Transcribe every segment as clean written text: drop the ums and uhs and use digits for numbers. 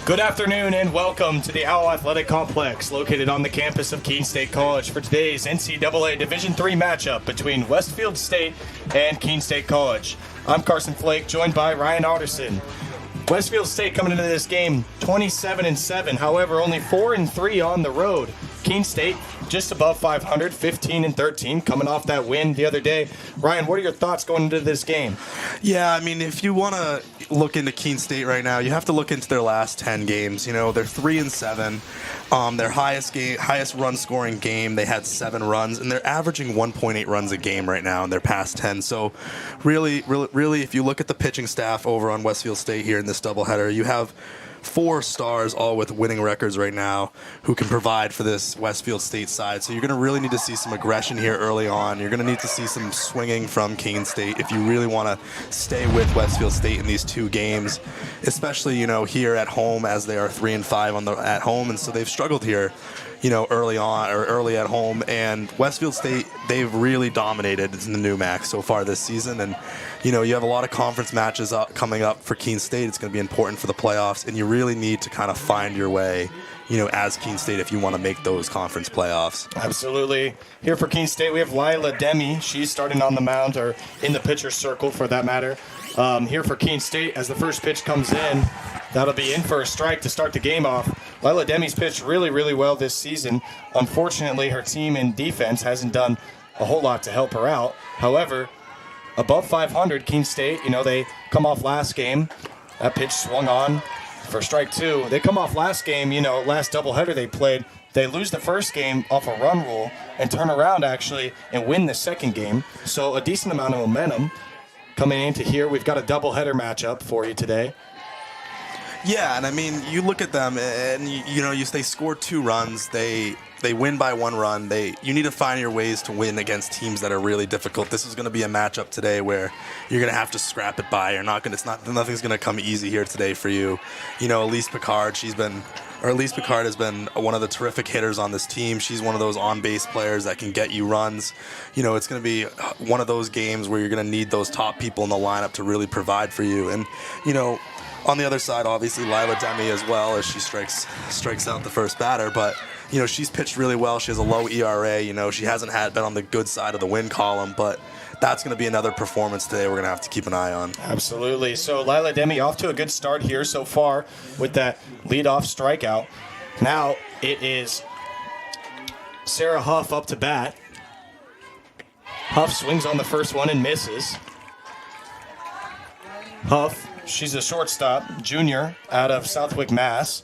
Good afternoon and welcome to the Owl Athletic Complex located on the campus of Keene State College for today's NCAA Division III matchup between Westfield State and Keene State College. I'm Carson Flake, joined by Ryan Alderson. Westfield State coming into this game 27-7, however only 4-3 on the road. Keene State just above 500, 15-13, coming off that win the other day. Ryan, what are your thoughts going into this game? Yeah, I mean, if you want to look into Keene State right now, you have to look into their last 10 games. You know, they're 3-7. Their highest run scoring game, they had 7 runs, and they're averaging 1.8 runs a game right now in their past 10. So, really, if you look at the pitching staff over on Westfield State here in this doubleheader, you have 4 stars, all with winning records right now, who can provide for this Westfield State side. So you're going to really need to see some aggression here early on. You're going to need to see some swinging from Keene State if you really want to stay with Westfield State in these 2 games, especially, you know, here at home, as they are 3-5 at home, and so they've struggled here, you know, early at home. And Westfield State, they've really dominated in the NEWMAC so far this season. And, you know, you have a lot of conference matches coming up for Keene State. It's going to be important for the playoffs, and you really need to kind of find your way, you know, as Keene State if you want to make those conference playoffs. Absolutely. Here for Keene State, we have Lila Demi. She's starting on the mound, or in the pitcher's circle for that matter. Here for Keene State, as the first pitch comes in, that'll be in for a strike to start the game off. Lila Demi's pitched really well this season. Unfortunately, her team in defense hasn't done a whole lot to help her out. However, above 500, Keene State, you know, they come off last game. That pitch swung on for strike 2. They come off last game, you know, last doubleheader they played. They lose the first game off a run rule and turn around, actually, and win the second game. So a decent amount of momentum coming into here. We've got a doubleheader matchup for you today. Yeah, and I mean, you look at them, and they score 2 runs. They win by 1 run. You need to find your ways to win against teams that are really difficult. This is going to be a matchup today where you're going to have to scrap it by. Nothing's going to come easy here today for you. You know, Elise Picard has been one of the terrific hitters on this team. She's one of those on-base players that can get you runs. You know, it's going to be one of those games where you're going to need those top people in the lineup to really provide for you. And, you know, on the other side, obviously, Lila Demi as well, as she strikes out the first batter. But, you know, she's pitched really well. She has a low ERA. You know, she hasn't been on the good side of the win column. But that's going to be another performance today we're going to have to keep an eye on. Absolutely. So Lila Demi off to a good start here so far with that leadoff strikeout. Now it is Sarah Huff up to bat. Huff swings on the first one and misses. Huff, she's a shortstop, junior out of Southwick, Mass.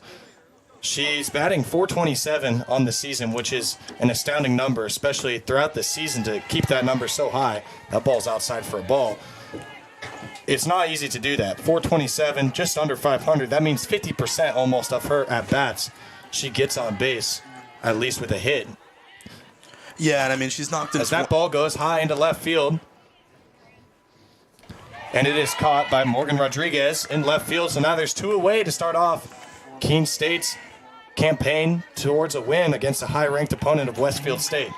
She's batting .427 on the season, which is an astounding number, especially throughout the season to keep that number so high. That ball's outside for a ball. It's not easy to do that. .427, just under 500. That means 50% almost of her at-bats she gets on base, at least with a hit. Yeah, and I mean, she's knocked in. As that ball goes high into left field. And it is caught by Morgan Rodriguez in left field. So now there's 2 away to start off Keene State's campaign towards a win against a high-ranked opponent of Westfield State.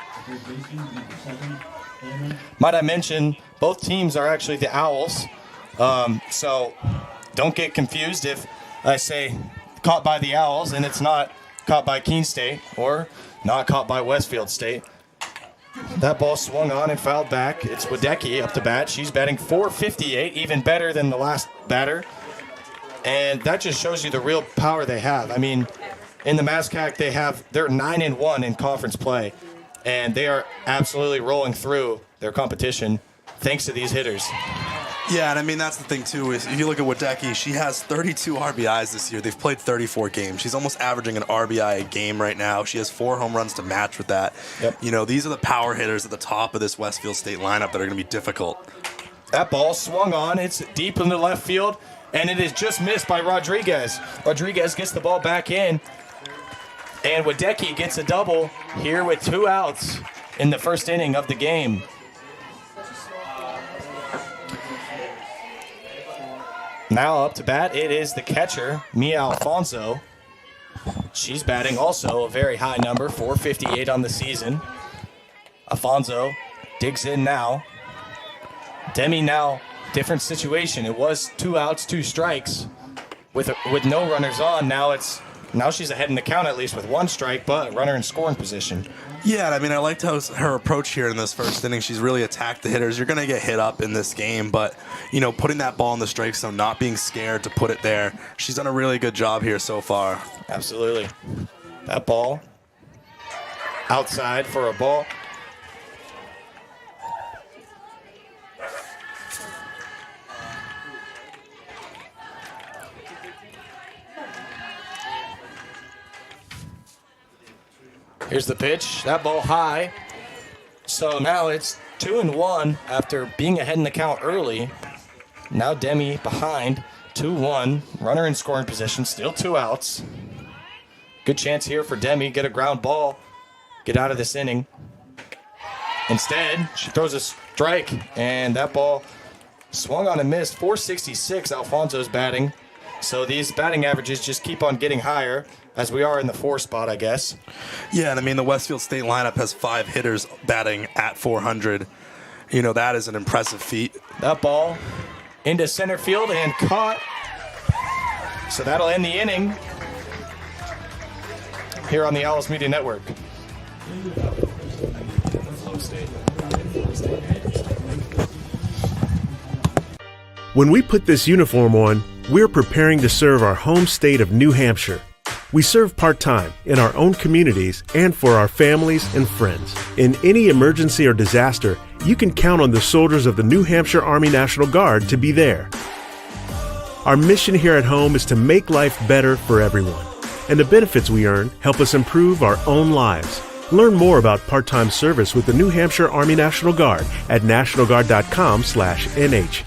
Might I mention, both teams are actually the Owls. So don't get confused if I say caught by the Owls and it's not caught by Keene State or not caught by Westfield State. That ball swung on and fouled back. It's Wadecki up to bat. She's batting .458, even better than the last batter. And that just shows you the real power they have. I mean, in the MASCAC, they're 9-1 in conference play, and they are absolutely rolling through their competition thanks to these hitters. Yeah, and I mean, that's the thing, too, is if you look at Wadecki, she has 32 RBIs this year. They've played 34 games. She's almost averaging an RBI a game right now. She has 4 home runs to match with that. Yep. You know, these are the power hitters at the top of this Westfield State lineup that are going to be difficult. That ball swung on. It's deep into left field, and it is just missed by Rodriguez. Rodriguez gets the ball back in, and Wadecki gets a double here with 2 outs in the first inning of the game. Now up to bat, it is the catcher, Mia Alfonso. She's batting also a very high number, .458 on the season. Alfonso digs in now. Demi now, different situation. It was 2 outs, 2 strikes with no runners on, now she's ahead in the count at least with one strike, but runner in scoring position. Yeah, I mean, I liked her approach here in this first inning. She's really attacked the hitters. You're going to get hit up in this game, but, putting that ball in the strike zone, not being scared to put it there, she's done a really good job here so far. Absolutely. That ball outside for a ball. Here's the pitch. That ball high. So now it's 2-1 after being ahead in the count early. Now Demi behind, 2-1. Runner in scoring position, still 2 outs. Good chance here for Demi. Get a ground ball. Get out of this inning. Instead, she throws a strike, and that ball swung on and missed. 466, Alfonso's batting. So these batting averages just keep on getting higher, as we are in the 4 spot, I guess. Yeah, and I mean, the Westfield State lineup has 5 hitters batting at 400. That is an impressive feat. That ball into center field and caught. So that'll end the inning here on the Owls Media Network. When we put this uniform on, we're preparing to serve our home state of New Hampshire. We serve part-time in our own communities and for our families and friends. In any emergency or disaster, you can count on the soldiers of the New Hampshire Army National Guard to be there. Our mission here at home is to make life better for everyone, and the benefits we earn help us improve our own lives. Learn more about part-time service with the New Hampshire Army National Guard at nationalguard.com/NH.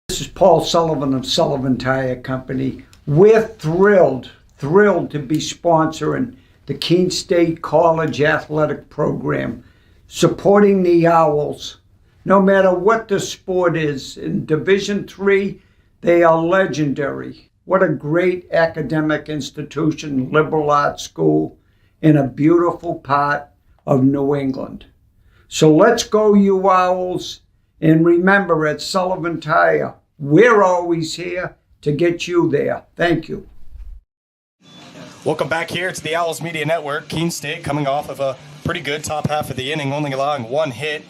This is Paul Sullivan of Sullivan Tire Company. We're thrilled to be sponsoring the Keene State College Athletic Program, supporting the Owls. No matter what the sport is, in Division III, they are legendary. What a great academic institution, liberal arts school, in a beautiful part of New England. So let's go, you Owls. And remember, at Sullivan Tire, we're always here to get you there. Thank you. Welcome back here to the Owls Media Network. Keene State coming off of a pretty good top half of the inning, only allowing 1 hit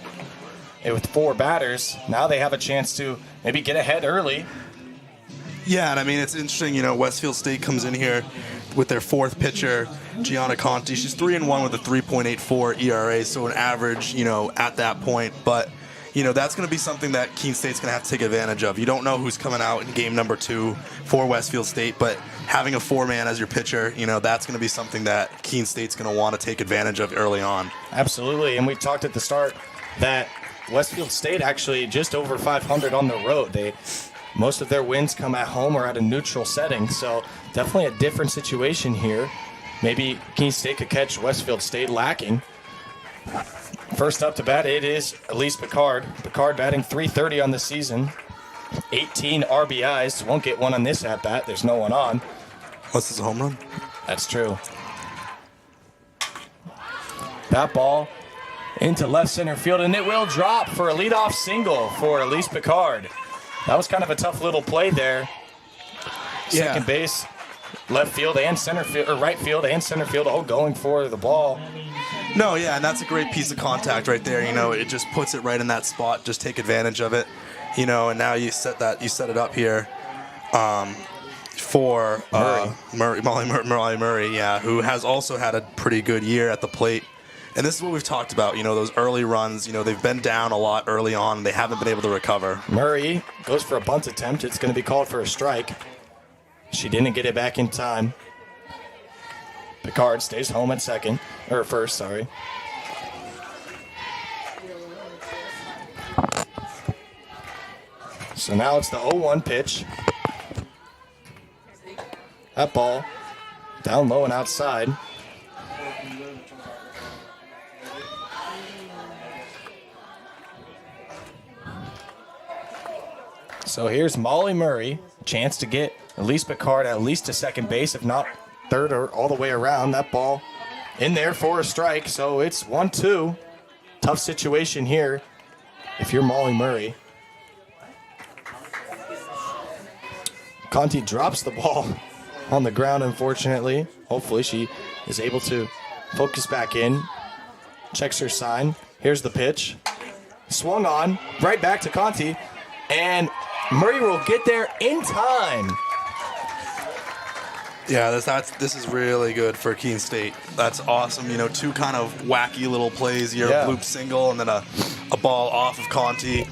with 4 batters. Now they have a chance to maybe get ahead early. Yeah, and I mean, it's interesting, Westfield State comes in here with their 4th pitcher, Gianna Conti. She's 3-1 with a 3.84 ERA, so an average, at that point. But that's going to be something that Keene State's going to have to take advantage of. You don't know who's coming out in game number 2 for Westfield State, but having a 4-man as your pitcher, that's going to be something that Keene State's going to want to take advantage of early on. Absolutely, and we talked at the start that Westfield State actually just over 500 on the road. Most of their wins come at home or at a neutral setting, so definitely a different situation here. Maybe Keene State could catch Westfield State lacking. First up to bat, it is Elise Picard. Picard batting .330 on the season. 18 RBIs. Won't get one on this at-bat. There's no one on. What's this, a home run? That's true. That ball into left center field, and it will drop for a leadoff single for Elise Picard. That was kind of a tough little play there. Second base, left field and center field, or right field and center field, all going for the ball. No, yeah, and that's a great piece of contact right there. It just puts it right in that spot. Just take advantage of it. And now you set it up here for Molly Murray, yeah, who has also had a pretty good year at the plate. And this is what we've talked about, those early runs, they've been down a lot early on. They haven't been able to recover. Murray goes for a bunt attempt. It's going to be called for a strike. She didn't get it back in time. Picard stays home at first, sorry. So now it's the 0-1 pitch. That ball down low and outside. So here's Molly Murray, chance to get Elise Picard at least to second base, if not third or all the way around. That ball in there for a strike, so it's 1-2. Tough situation here if you're Molly Murray. Conti drops the ball on the ground, unfortunately. Hopefully she is able to focus back in. Checks her sign. Here's the pitch. Swung on, right back to Conti. And Murray will get there in time. Yeah, this is really good for Keene State. That's awesome. You know, two kind of wacky little plays here, a bloop single and then a ball off of Conti.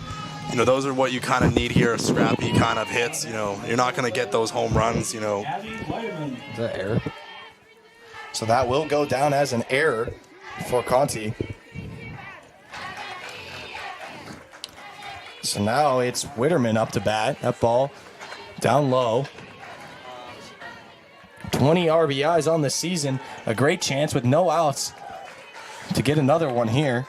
You know, those are what you kind of need here, scrappy kind of hits. You know, you're not going to get those home runs, you know. Is that error? So that will go down as an error for Conti. So now it's Witterman up to bat. That ball down low. 20 RBIs on the season. A great chance with no outs to get another one here.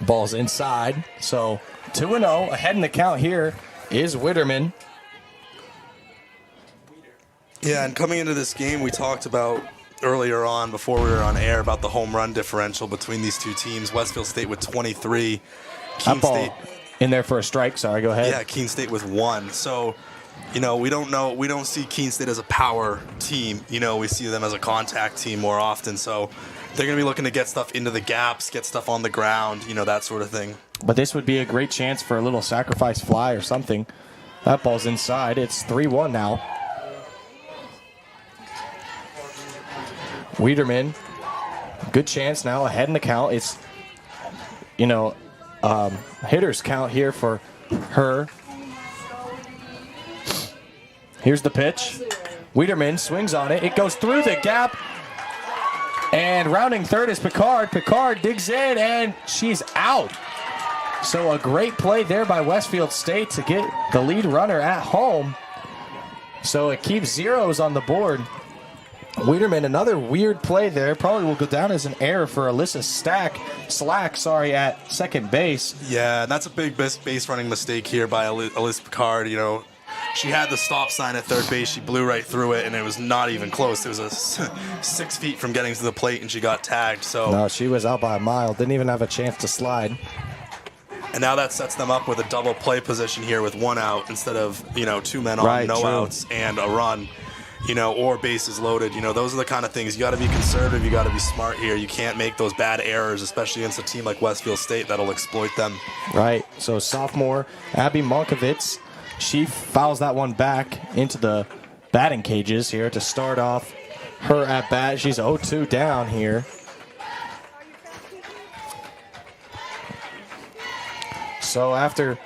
Ball's inside. So 2-0. Ahead in the count here is Witterman. Yeah, and coming into this game, we talked about earlier on, before we were on air, about the home run differential between these two teams. Westfield State with 23. That ball in there for a strike. Sorry, go ahead. Yeah, Keene State with 1. So, you know, we don't see Keene State as a power team. You know, we see them as a contact team more often. So they're going to be looking to get stuff into the gaps, get stuff on the ground, you know, that sort of thing. But this would be a great chance for a little sacrifice fly or something. That ball's inside. It's 3-1 now. Witterman, good chance now, ahead in the count. It's, you know, hitters count here for her. Here's the pitch. Witterman swings on it. It goes through the gap. And rounding third is Picard. Picard digs in, and she's out. So a great play there by Westfield State to get the lead runner at home. So it keeps zeros on the board. Witterman, another weird play there. Probably will go down as an error for Alyssa Slack, at second base. Yeah, and that's a big base running mistake here by Alyssa Picard. You know, she had the stop sign at third base. She blew right through it, and it was not even close. It was 6 feet from getting to the plate, and she got tagged. So no, she was out by a mile. Didn't even have a chance to slide. And now that sets them up with a double play position here with 1 out instead of, you know, 2 men on, no outs, and a run. You know, or bases loaded. You know, those are the kind of things. You got to be conservative. You got to be smart here. You can't make those bad errors, especially against a team like Westfield State that'll exploit them. Right. So sophomore Abby Monkovitz, she fouls that one back into the batting cages here to start off her at bat. She's 0-2 down here. So after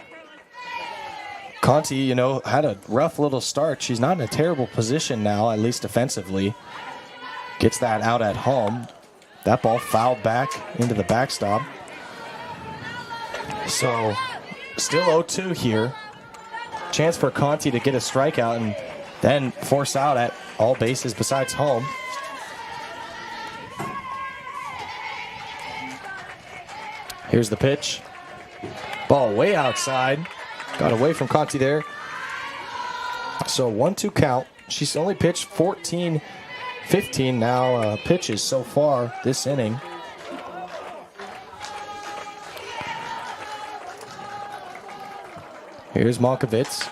Conti, you know, had a rough little start. She's not in a terrible position now, at least defensively. Gets that out at home. That ball fouled back into the backstop. So still 0-2 here. Chance for Conti to get a strikeout and then force out at all bases besides home. Here's the pitch. Ball way outside. Got away from Conti there. So 1-2 count. She's only pitched 15 now pitches so far this inning. Here's Malkovitz.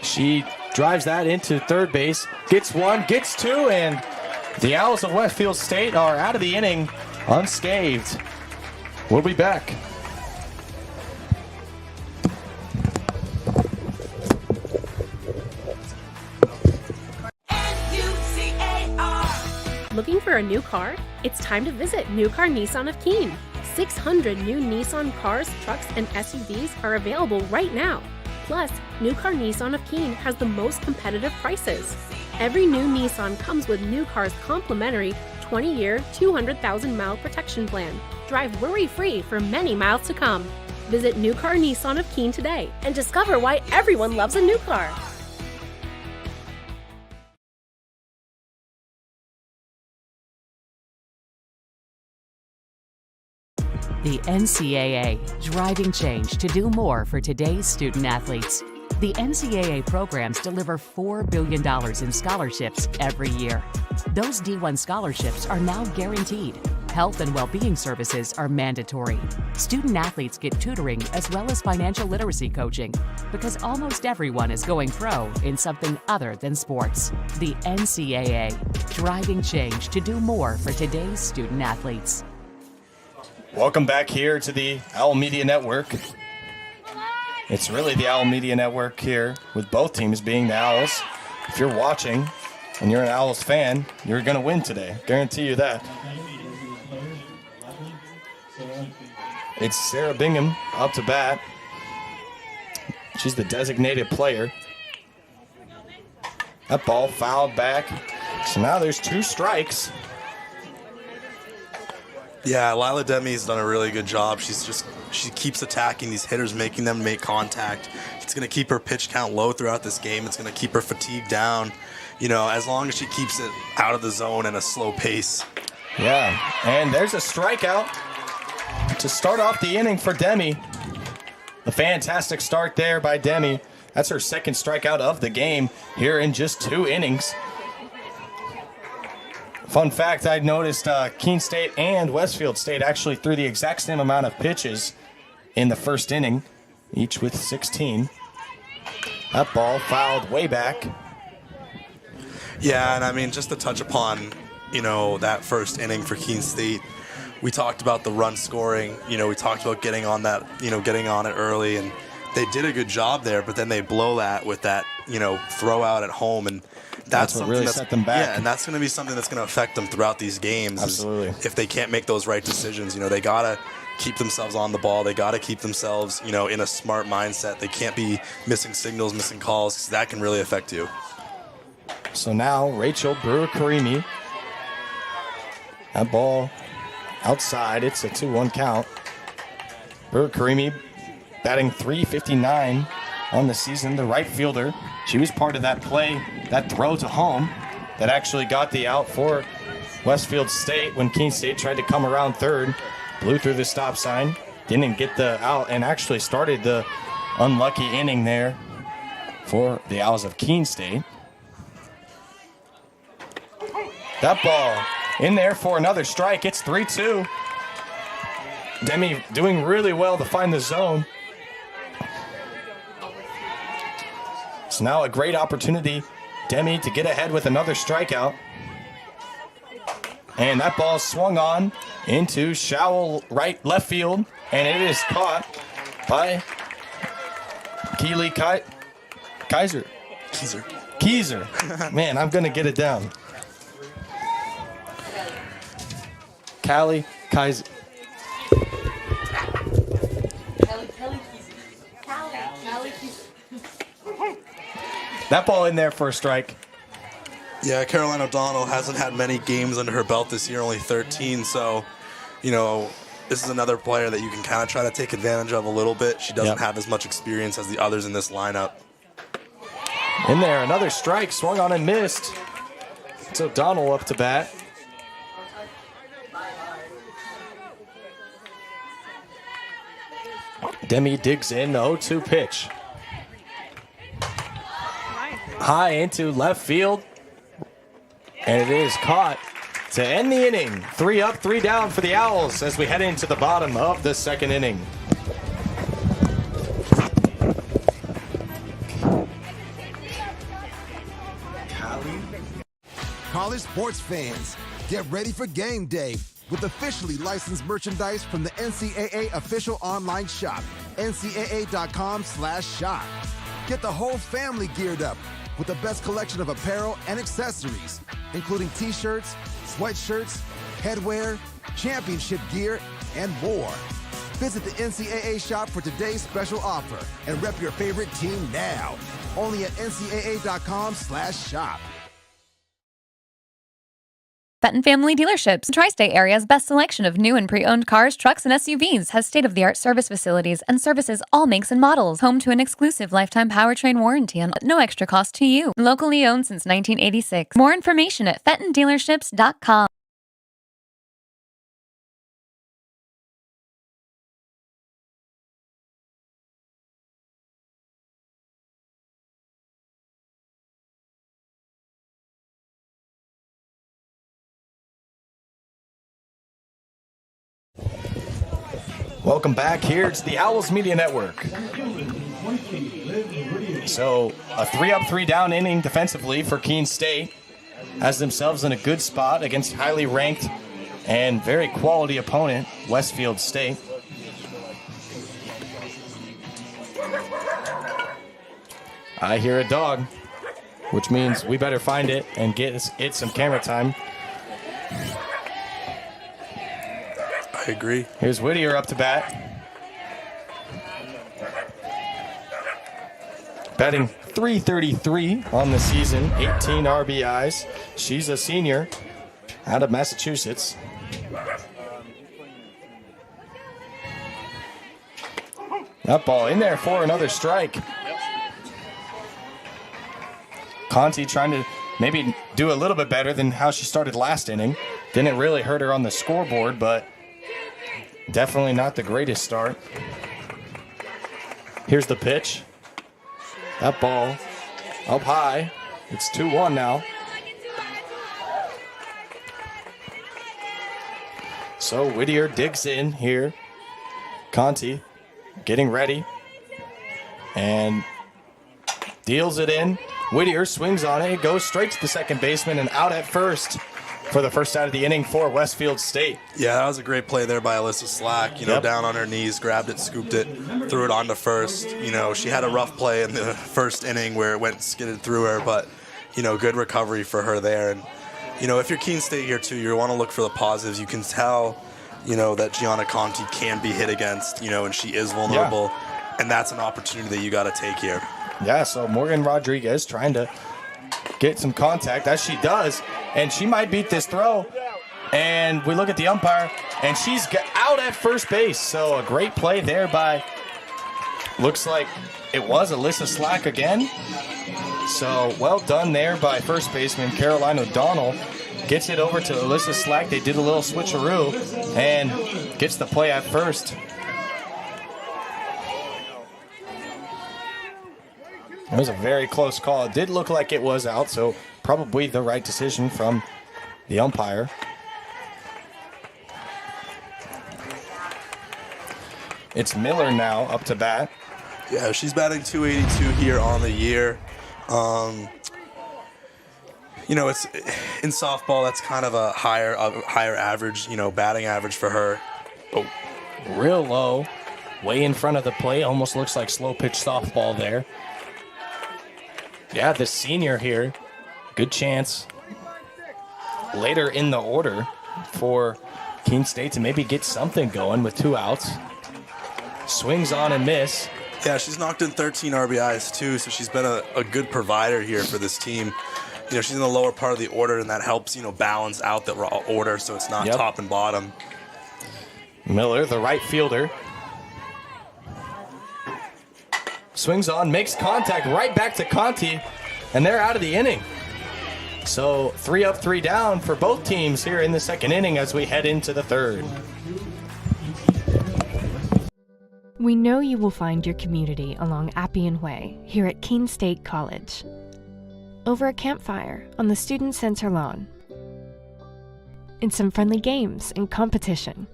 She drives that into third base. Gets 1, gets 2, and the Owls of Westfield State are out of the inning unscathed. We'll be back. Looking for a new car? It's time to visit New Car Nissan of Keene. 600 new Nissan cars, trucks, and SUVs are available right now. Plus, New Car Nissan of Keene has the most competitive prices. Every new Nissan comes with New Car's complimentary 20-year, 200,000-mile protection plan. Drive worry-free for many miles to come. Visit New Car Nissan of Keene today and discover why everyone loves a new car. The NCAA, driving change to do more for today's student athletes. The NCAA programs deliver $4 billion in scholarships every year. Those D1 scholarships are now guaranteed. Health and well-being services are mandatory. Student athletes get tutoring as well as financial literacy coaching because almost everyone is going pro in something other than sports. The NCAA, driving change to do more for today's student athletes. Welcome back here to the Owl Media Network. It's really the Owl Media Network here, with both teams being the Owls. If you're watching and you're an Owls fan, you're going to win today. Guarantee you that. It's Sarah Bingham up to bat. She's the designated player. That ball fouled back. So now there's 2 strikes. Yeah, Lila Demi's done a really good job. She keeps attacking these hitters, making them make contact. It's going to keep her pitch count low throughout this game. It's going to keep her fatigue down, as long as she keeps it out of the zone and a slow pace. Yeah, and there's a strikeout to start off the inning for Demi. A fantastic start there by Demi. That's her second strikeout of the game here in just 2 innings. Fun fact, I noticed Keene State and Westfield State actually threw the exact same amount of pitches in the first inning, each with 16. That ball fouled way back. Yeah, and I mean, just to touch upon, that first inning for Keene State, we talked about the run scoring. We talked about getting on that, getting on it early, and they did a good job there, but then they blow that with that, throw out at home, and that's what something really set them back. Yeah, and that's going to be something that's going to affect them throughout these games. Absolutely. If they can't make those right decisions, they got to keep themselves on the ball. They got to keep themselves, in a smart mindset. They can't be missing signals, missing calls, 'cause that can really affect you. So now Rachel Brewer-Karimi. That ball outside. It's a 2-1 count. Brewer-Karimi batting .359 on the season, the right fielder. She was part of that play, that throw to home, that actually got the out for Westfield State when Keene State tried to come around third. Blew through the stop sign, didn't get the out, and actually started the unlucky inning there for the Owls of Keene State. That ball in there for another strike. It's 3-2. Demi doing really well to find the zone. So now a great opportunity, Demi, to get ahead with another strikeout. And that ball swung on into shallow left field, and it is caught by Keely Kaiser. Keiser. Man, I'm going to get it down. Callie Kaiser. That ball in there for a strike. Yeah, Caroline O'Donnell hasn't had many games under her belt this year, only 13. So, this is another player that you can kind of try to take advantage of a little bit. She doesn't have as much experience as the others in this lineup. In there, another strike, swung on and missed. It's O'Donnell up to bat. Demi digs in, the 0-2 pitch. High into left field. And it is caught to end the inning. 3 up, 3 down for the Owls as we head into the bottom of the second inning. College sports fans, get ready for game day with officially licensed merchandise from the NCAA official online shop, ncaa.com/shop. Get the whole family geared up with the best collection of apparel and accessories, including t-shirts, sweatshirts, headwear, championship gear, and more. Visit the NCAA shop for today's special offer and rep your favorite team now. Only at ncaa.com/shop. Fenton Family Dealerships, Tri-State area's best selection of new and pre-owned cars, trucks, and SUVs, has state-of-the-art service facilities and services all makes and models. Home to an exclusive lifetime powertrain warranty and no extra cost to you. Locally owned since 1986. More information at FentonDealerships.com. Welcome back here to the Owls Media Network. So a 3-up, 3-down inning defensively for Keene State has themselves in a good spot against highly ranked and very quality opponent, Westfield State. I hear a dog, which means we better find it and get it some camera time. I agree. Here's Whittier up to bat. Batting .333 on the season, 18 RBIs. She's a senior out of Massachusetts. That ball in there for another strike. Conti trying to maybe do a little bit better than how she started last inning. Didn't really hurt her on the scoreboard, but definitely not the greatest start. Here's the pitch. That ball up high. It's 2-1 now. So Whittier digs in here. Conti getting ready and deals it in. Whittier swings on it, goes straight to the second baseman and out at first for the first out of the inning for Westfield State. Yeah, that was a great play there by Alyssa Slack. Down on her knees, grabbed it, scooped it, threw it onto first. She had a rough play in the first inning where it went skidded through her, but, good recovery for her there. And, if you're Keene State here too, you want to look for the positives. You can tell, that Gianna Conti can be hit against, and she is vulnerable. Yeah. And that's an opportunity that you got to take here. Yeah, so Morgan Rodriguez trying to get some contact, as she does, and she might beat this throw. And we look at the umpire, and she's out at first base. So a great play there by, looks like it was Alyssa Slack again. So well done there by first baseman Caroline O'Donnell. Gets it over to Alyssa Slack. They did a little switcheroo and gets the play at first. It was a very close call. It did look like it was out, so probably the right decision from the umpire. It's Miller now up to bat. Yeah, she's batting .282 here on the year. It's in softball. That's kind of a higher average, batting average for her. Oh, real low, way in front of the plate. Almost looks like slow pitch softball there. Yeah, the senior here, good chance later in the order for Keene State to maybe get something going with 2 outs. Swings on and miss. Yeah, she's knocked in 13 RBIs too, so she's been a good provider here for this team. She's in the lower part of the order, and that helps, balance out the order so it's not top and bottom. Miller, the right fielder. Swings on, makes contact right back to Conti, and they're out of the inning. So 3 up, 3 down for both teams here in the second inning as we head into the third. We know you will find your community along Appian Way here at Keene State College. Over a campfire on the Student Center lawn. In some friendly games and competition.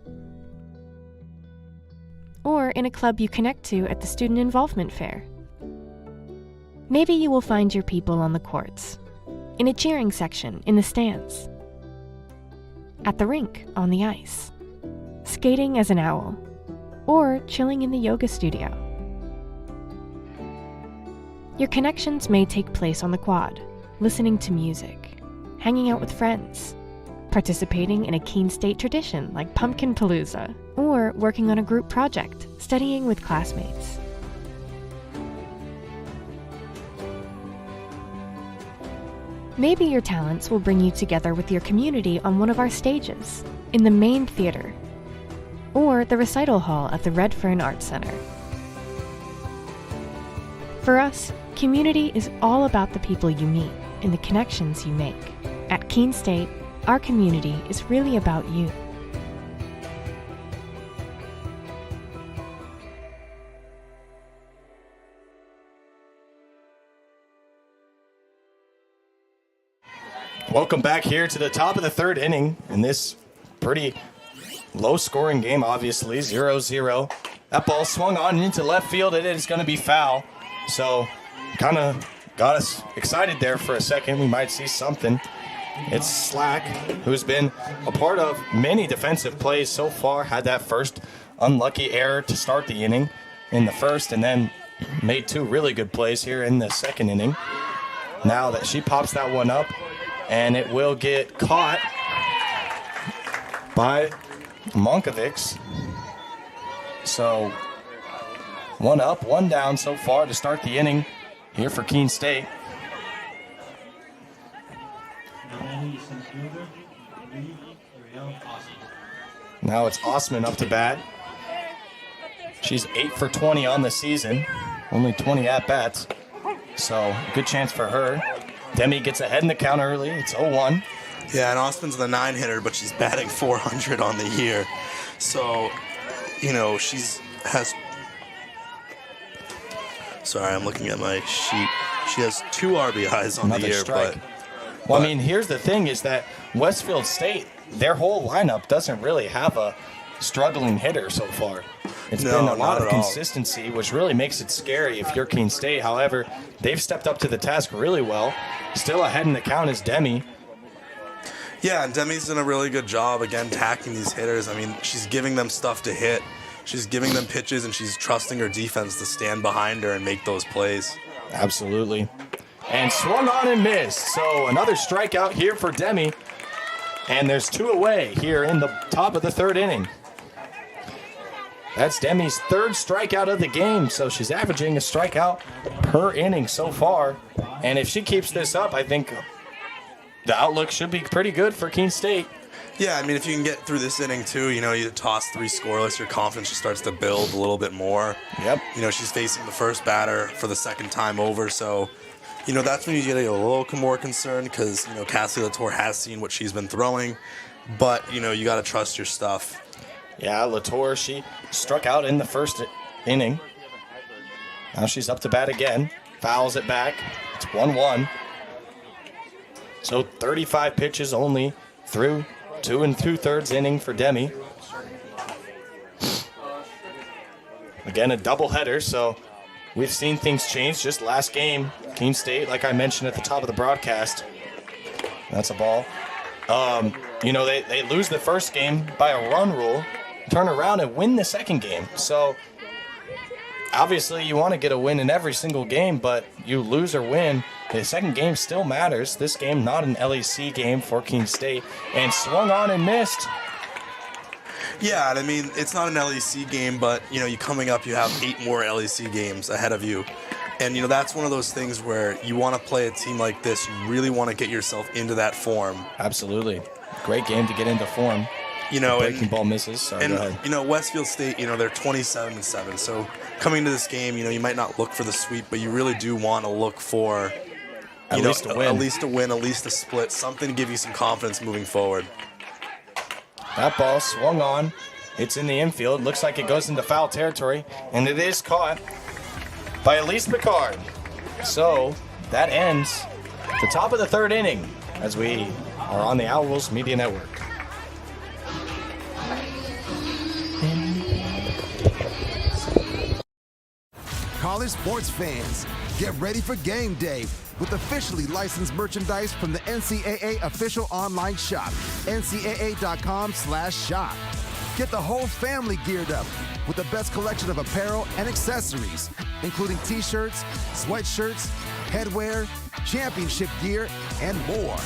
Or in a club you connect to at the Student Involvement Fair. Maybe you will find your people on the courts, in a cheering section in the stands, at the rink on the ice, skating as an owl, or chilling in the yoga studio. Your connections may take place on the quad, listening to music, hanging out with friends, participating in a Keene State tradition like Pumpkin Palooza, or working on a group project, studying with classmates. Maybe your talents will bring you together with your community on one of our stages, in the main theater, or the recital hall at the Red Fern Arts Center. For us, community is all about the people you meet and the connections you make. At Keene State, our community is really about you. Welcome back here to the top of the third inning in this pretty Low-scoring game, obviously, 0-0. That ball swung on into left field. It is going to be foul. So kind of got us excited there for a second. We might see something. It's Slack, who's been a part of many defensive plays so far, had that first unlucky error to start the inning in the first, and then made 2 really good plays here in the second inning. Now that she pops that one up, and it will get caught by Monkovics. So 1 up, 1 down so far to start the inning here for Keene State. Now it's Osman up to bat. She's 8 for 20 on the season, only 20 at-bats. So good chance for her. Demi gets ahead in the count early. It's 0-1. Yeah, and Osman's the 9-hitter, but she's batting .400 on the year. So, you know, has. Sorry, I'm looking at my sheet. She has 2 RBIs on the year, strike. Well, I mean, here's the thing is that Westfield State, their whole lineup doesn't really have a struggling hitter so far. It's been a lot of consistency, which really makes it scary if you're Keene State. However, they've stepped up to the task really well. Still ahead in the count is Demi. Yeah, and Demi's done a really good job, again, tacking these hitters. I mean, she's giving them stuff to hit. She's giving them pitches, and she's trusting her defense to stand behind her and make those plays. Absolutely. And swung on and missed. So another strikeout here for Demi. And there's 2 away here in the top of the 3rd inning. That's Demi's 3rd strikeout of the game, so she's averaging a strikeout per inning so far. And if she keeps this up, I think the outlook should be pretty good for Keene State. Yeah, I mean, if you can get through this inning, too, you know, you toss 3 scoreless, your confidence just starts to build a little bit more. Yep. You know, she's facing the first batter for the 2nd time over, so, you know, that's when you get a little more concerned because, you know, Cassie Latour has seen what she's been throwing, but, you know, you got to trust your stuff. Yeah, Latour, she struck out in the 1st inning. Now she's up to bat again. Fouls it back. It's 1-1. So 35 pitches only through 2 2/3 inning for Demi. Again, a doubleheader, so we've seen things change. Just last game, Keene State, like I mentioned at the top of the broadcast, that's a ball. You know, they lose the first game by a run rule, turn around and win the second game. So obviously you want to get a win in every single game, but you lose or win, the second game still matters. This game not an LEC game for Keene State, and swung on and missed. Yeah, and I mean, it's not an LEC game, but, you know, you coming up, you have 8 more LEC games ahead of you. And, you know, that's one of those things where you want to play a team like this. You really want to get yourself into that form. Absolutely. Great game to get into form. You know, breaking ball misses. Sorry, go ahead. You know, Westfield State, you know, they're 27-7. So coming to this game, you know, you might not look for the sweep, but you really do want to look for at least a win, at least a split, something to give you some confidence moving forward. That ball swung on. It's in the infield. Looks like it goes into foul territory, and it is caught by Elise Picard. So that ends the top of the 3rd inning as we are on the Owls Media Network. College sports fans, get ready for game day with officially licensed merchandise from the NCAA official online shop, ncaa.com/shop. Get the whole family geared up with the best collection of apparel and accessories, including t-shirts, sweatshirts, headwear, championship gear, and more.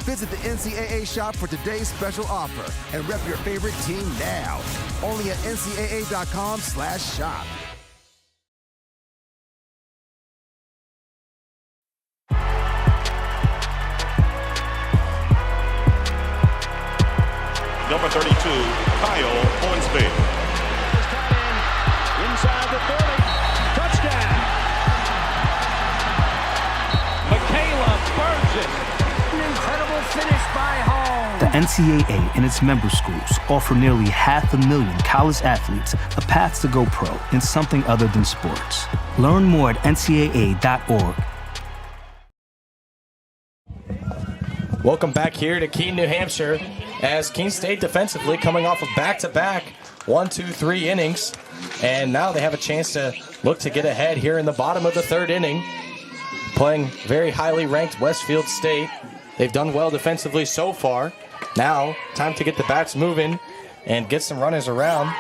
Visit the NCAA shop for today's special offer and rep your favorite team now. Only at ncaa.com/shop. Number 32, Kyle Hornsby. Inside the 30. Touchdown. Michaela Burgess. An incredible finish by Hall. The NCAA and its member schools offer nearly 500,000 college athletes a path to go pro in something other than sports. Learn more at ncaa.org. Welcome back here to Keene, New Hampshire, as Keene State defensively coming off of back-to-back 1, 2, 3 innings. And now they have a chance to look to get ahead here in the bottom of the third inning, playing very highly ranked Westfield State. They've done well defensively so far. Now, time to get the bats moving and get some runners around.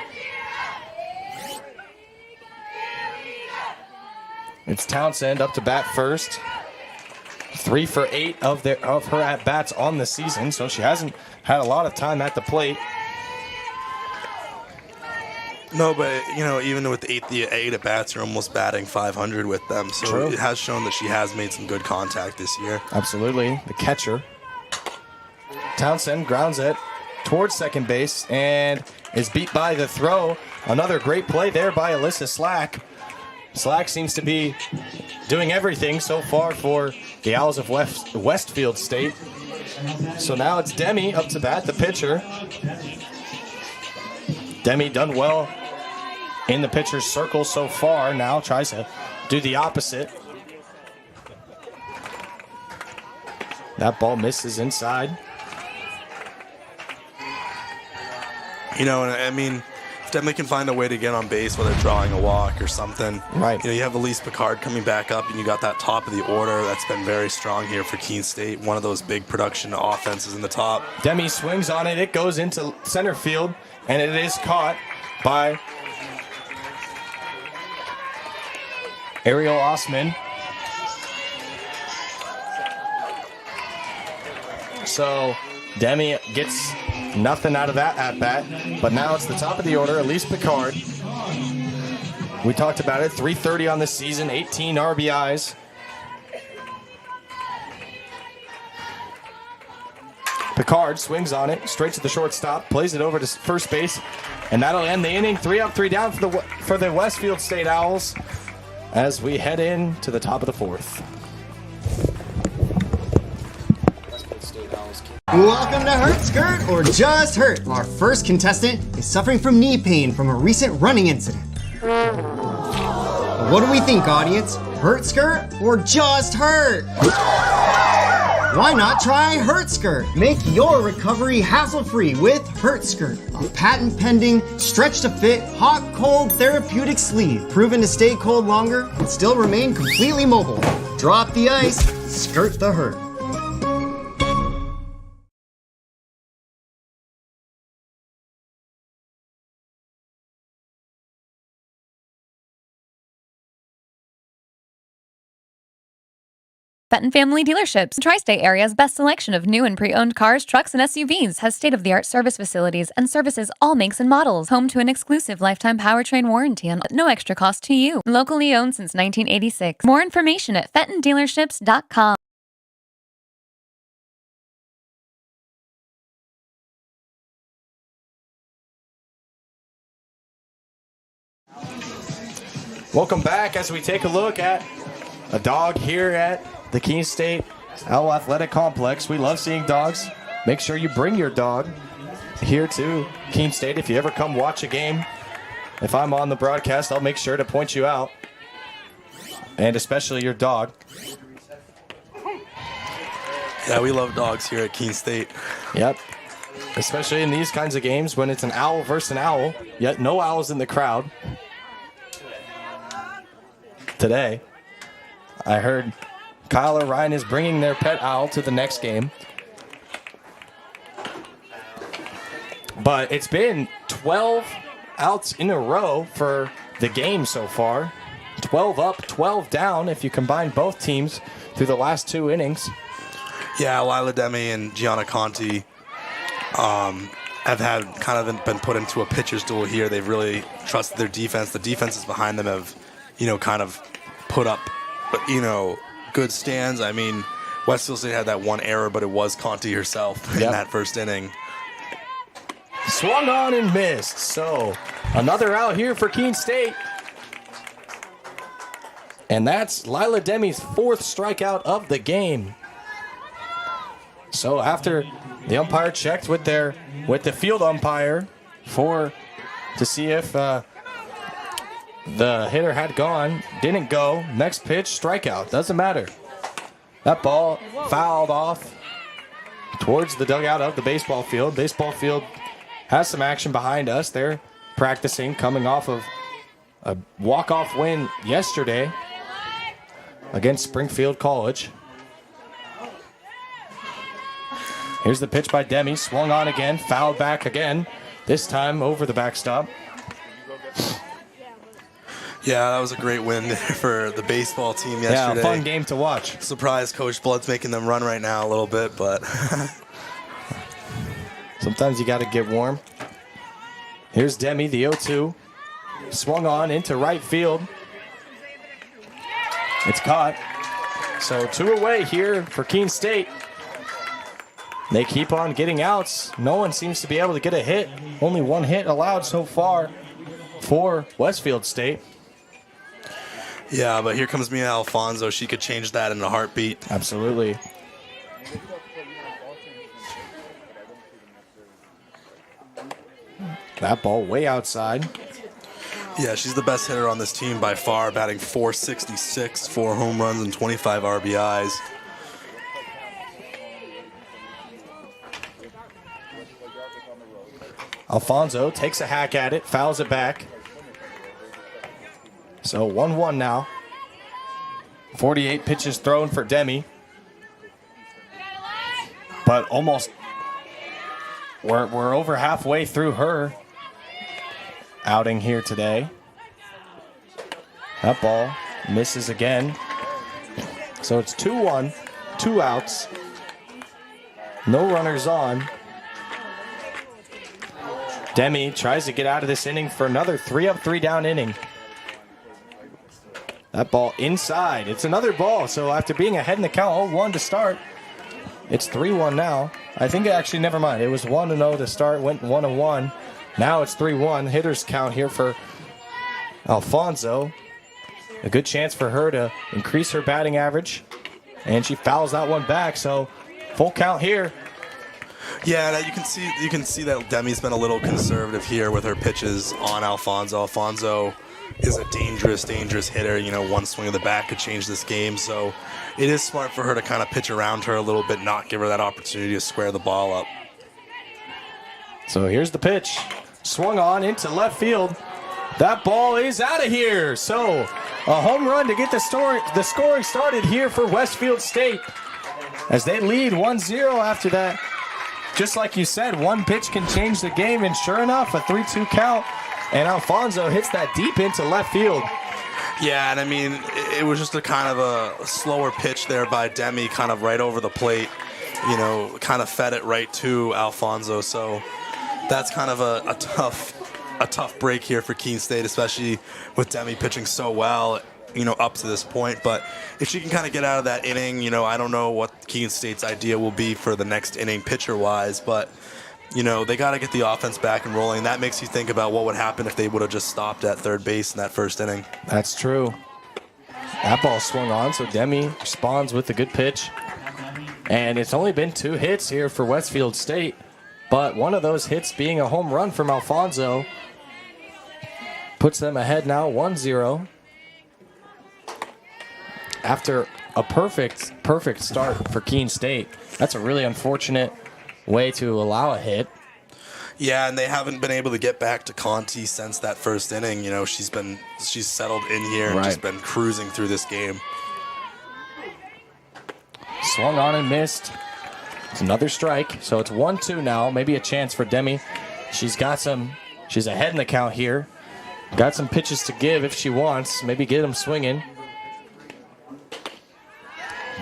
It's Townsend up to bat first. 3 for 8 of her at-bats on the season, so she hasn't had a lot of time at the plate. No, but, even with 8 at-bats, you're almost batting 500 with them. So True. It has shown that she has made some good contact this year. Absolutely. The catcher. Townsend grounds it towards second base and is beat by the throw. Another great play there by Alyssa Slack. Slack seems to be doing everything so far for the Owls of Westfield State. So now it's Demi up to bat, the pitcher. Demi done well in the pitcher's circle so far. Now tries to do the opposite. That ball misses inside. If Demi can find a way to get on base, whether drawing a walk or something. Right. You have Elise Picard coming back up, and you got that top of the order that's been very strong here for Keene State. One of those big production offenses in the top. Demi swings on it. It goes into center field, and it is caught by Ariel Osman. So Demi gets nothing out of that at-bat, but now it's the top of the order, Elise Picard. We talked about it, 330 on the season, 18 RBIs. Picard swings on it, straight to the shortstop, plays it over to first base, and that'll end the inning. 3 up, 3 down for the Westfield State Owls as we head in to the top of the fourth. Welcome to Hurt Skirt or Just Hurt. Our first contestant is suffering from knee pain from a recent running incident. What do we think, audience? Hurt Skirt or Just Hurt? Why not try Hurt Skirt? Make your recovery hassle-free with Hurt Skirt, a patent-pending, stretch-to-fit, hot-cold therapeutic sleeve, proven to stay cold longer and still remain completely mobile. Drop the ice, skirt the hurt. Fenton Family Dealerships, Tri-State Area's best selection of new and pre-owned cars, trucks, and SUVs, has state-of-the-art service facilities and services all makes and models. Home to an exclusive lifetime powertrain warranty at no extra cost to you. Locally owned since 1986. More information at FentonDealerships.com. Welcome back as we take a look at a dog here at the Keene State Owl Athletic Complex. We love seeing dogs. Make sure you bring your dog here to Keene State if you ever come watch a game. If I'm on the broadcast, I'll make sure to point you out, and especially your dog. Yeah, we love dogs here at Keene State. Yep. Especially in these kinds of games when it's an owl versus an owl, yet no owls in the crowd. Today, I heard Kyle or Ryan is bringing their pet owl to the next game. But it's been 12 outs in a row for the game so far. 12 up, 12 down if you combine both teams through the last 2 innings. Yeah, Lila Demi and Gianna Conti have been put into a pitcher's duel here. They've really trusted their defense. The defenses behind them have, kind of put up, good stands. I mean, Westfield State had that one error, but it was Conti herself in that first inning. Swung on and missed. So another out here for Keene State. And that's Lila Demi's 4th strikeout of the game. So after the umpire checked with the field umpire to see if the hitter had gone, didn't go. Next pitch, strikeout. Doesn't matter. That ball fouled off towards the dugout of the baseball field. Baseball field has some action behind us. They're practicing, coming off of a walk-off win yesterday against Springfield College. Here's the pitch by Demi, swung on again, fouled back again, this time over the backstop. Yeah, that was a great win for the baseball team yesterday. Yeah, a fun game to watch. Surprised Coach Blood's making them run right now a little bit, but sometimes you got to get warm. Here's Demi, the 0-2. Swung on into right field. It's caught. So 2 away here for Keene State. They keep on getting outs. No one seems to be able to get a hit. Only 1 hit allowed so far for Westfield State. Yeah, but here comes Mia Alfonso. She could change that in a heartbeat. Absolutely. That ball way outside. Yeah, she's the best hitter on this team by far, batting .466, 4 home runs and 25 RBIs. Alfonso takes a hack at it, fouls it back. So 1-1 now. 48 pitches thrown for Demi. But almost, we're over halfway through her outing here today. That ball misses again. So it's 2-1, 2 outs. No runners on. Demi tries to get out of this inning for another 3-up, 3-down inning. That ball inside. It's another ball. So after being ahead in the count, 0-1 to start, it's 3-1 now. I think actually, never mind. It was 1-0 to start, went 1-1. Now it's 3-1. Hitters count here for Alfonso. A good chance for her to increase her batting average. And she fouls that one back. So full count here. Yeah, you can see that Demi's been a little conservative here with her pitches on Alfonso. Alfonso is a dangerous hitter. You know, one swing of the bat could change this game. So it is smart for her to kind of pitch around her a little bit, not give her that opportunity to square the ball up. So here's the pitch. Swung on into left field. That ball is out of here. So a home run to get the scoring started here for Westfield State as they lead 1-0 after that. Just like you said, one pitch can change the game, and sure enough, a 3-2 count, and Alfonso hits that deep into left field. Yeah, and I mean, it was just a kind of a slower pitch there by Demi, kind of right over the plate, you know, kind of fed it right to Alfonso. So that's kind of a tough break here for Keene State, especially with Demi pitching so well, you know, up to this point. But if she can kind of get out of that inning, you know, I don't know what Keene State's idea will be for the next inning pitcher-wise, but, you know, they got to get the offense back and rolling. That makes you think about what would happen if they would have just stopped at third base in that first inning. That's true. That ball swung on, so Demi responds with a good pitch. And it's only been 2 hits here for Westfield State, but one of those hits being a home run from Alfonso puts them ahead now 1-0. After a perfect start for Keene State. That's a really unfortunate way to allow a hit. Yeah, and they haven't been able to get back to Conti since that first inning. You know, she's settled in here and just been cruising through this game. Swung on and missed. It's another strike, so it's 1-2 now. Maybe a chance for Demi. She's ahead in the count here. Got some pitches to give if she wants. Maybe get them swinging.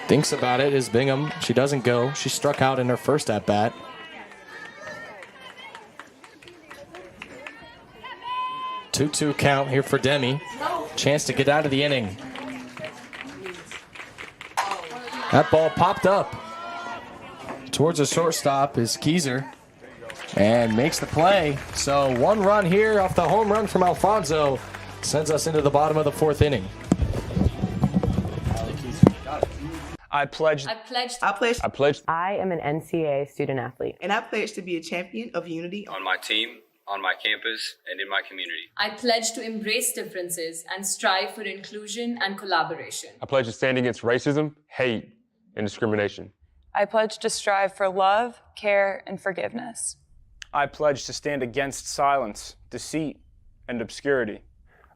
Thinks about it is Bingham. She doesn't go. She struck out in her first at-bat. Two-2 count here for Demi. Chance to get out of the inning. That ball popped up. Towards the shortstop is Keyser. And makes the play. So 1 run here off the home run from Alfonso. Sends us into the bottom of the 4th inning. I pledge. I am an NCAA student athlete. And I pledge to be a champion of unity on my team, on my campus, and in my community. I pledge to embrace differences and strive for inclusion and collaboration. I pledge to stand against racism, hate, and discrimination. I pledge to strive for love, care, and forgiveness. I pledge to stand against silence, deceit, and obscurity.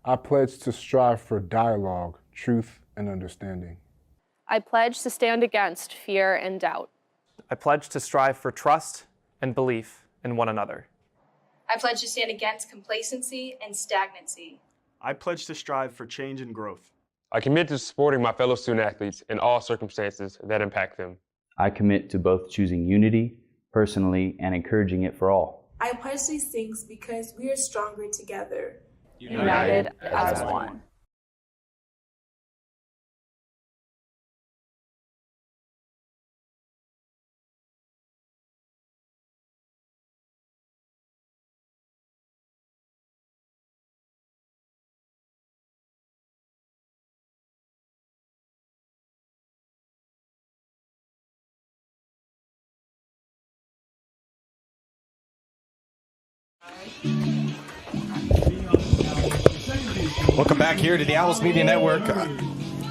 I pledge to strive for dialogue, truth, and understanding. I pledge to stand against fear and doubt. I pledge to strive for trust and belief in one another. I pledge to stand against complacency and stagnancy. I pledge to strive for change and growth. I commit to supporting my fellow student athletes in all circumstances that impact them. I commit to both choosing unity personally and encouraging it for all. I pledge these things because we are stronger together. United as one. Welcome back here to the Owls Media Network.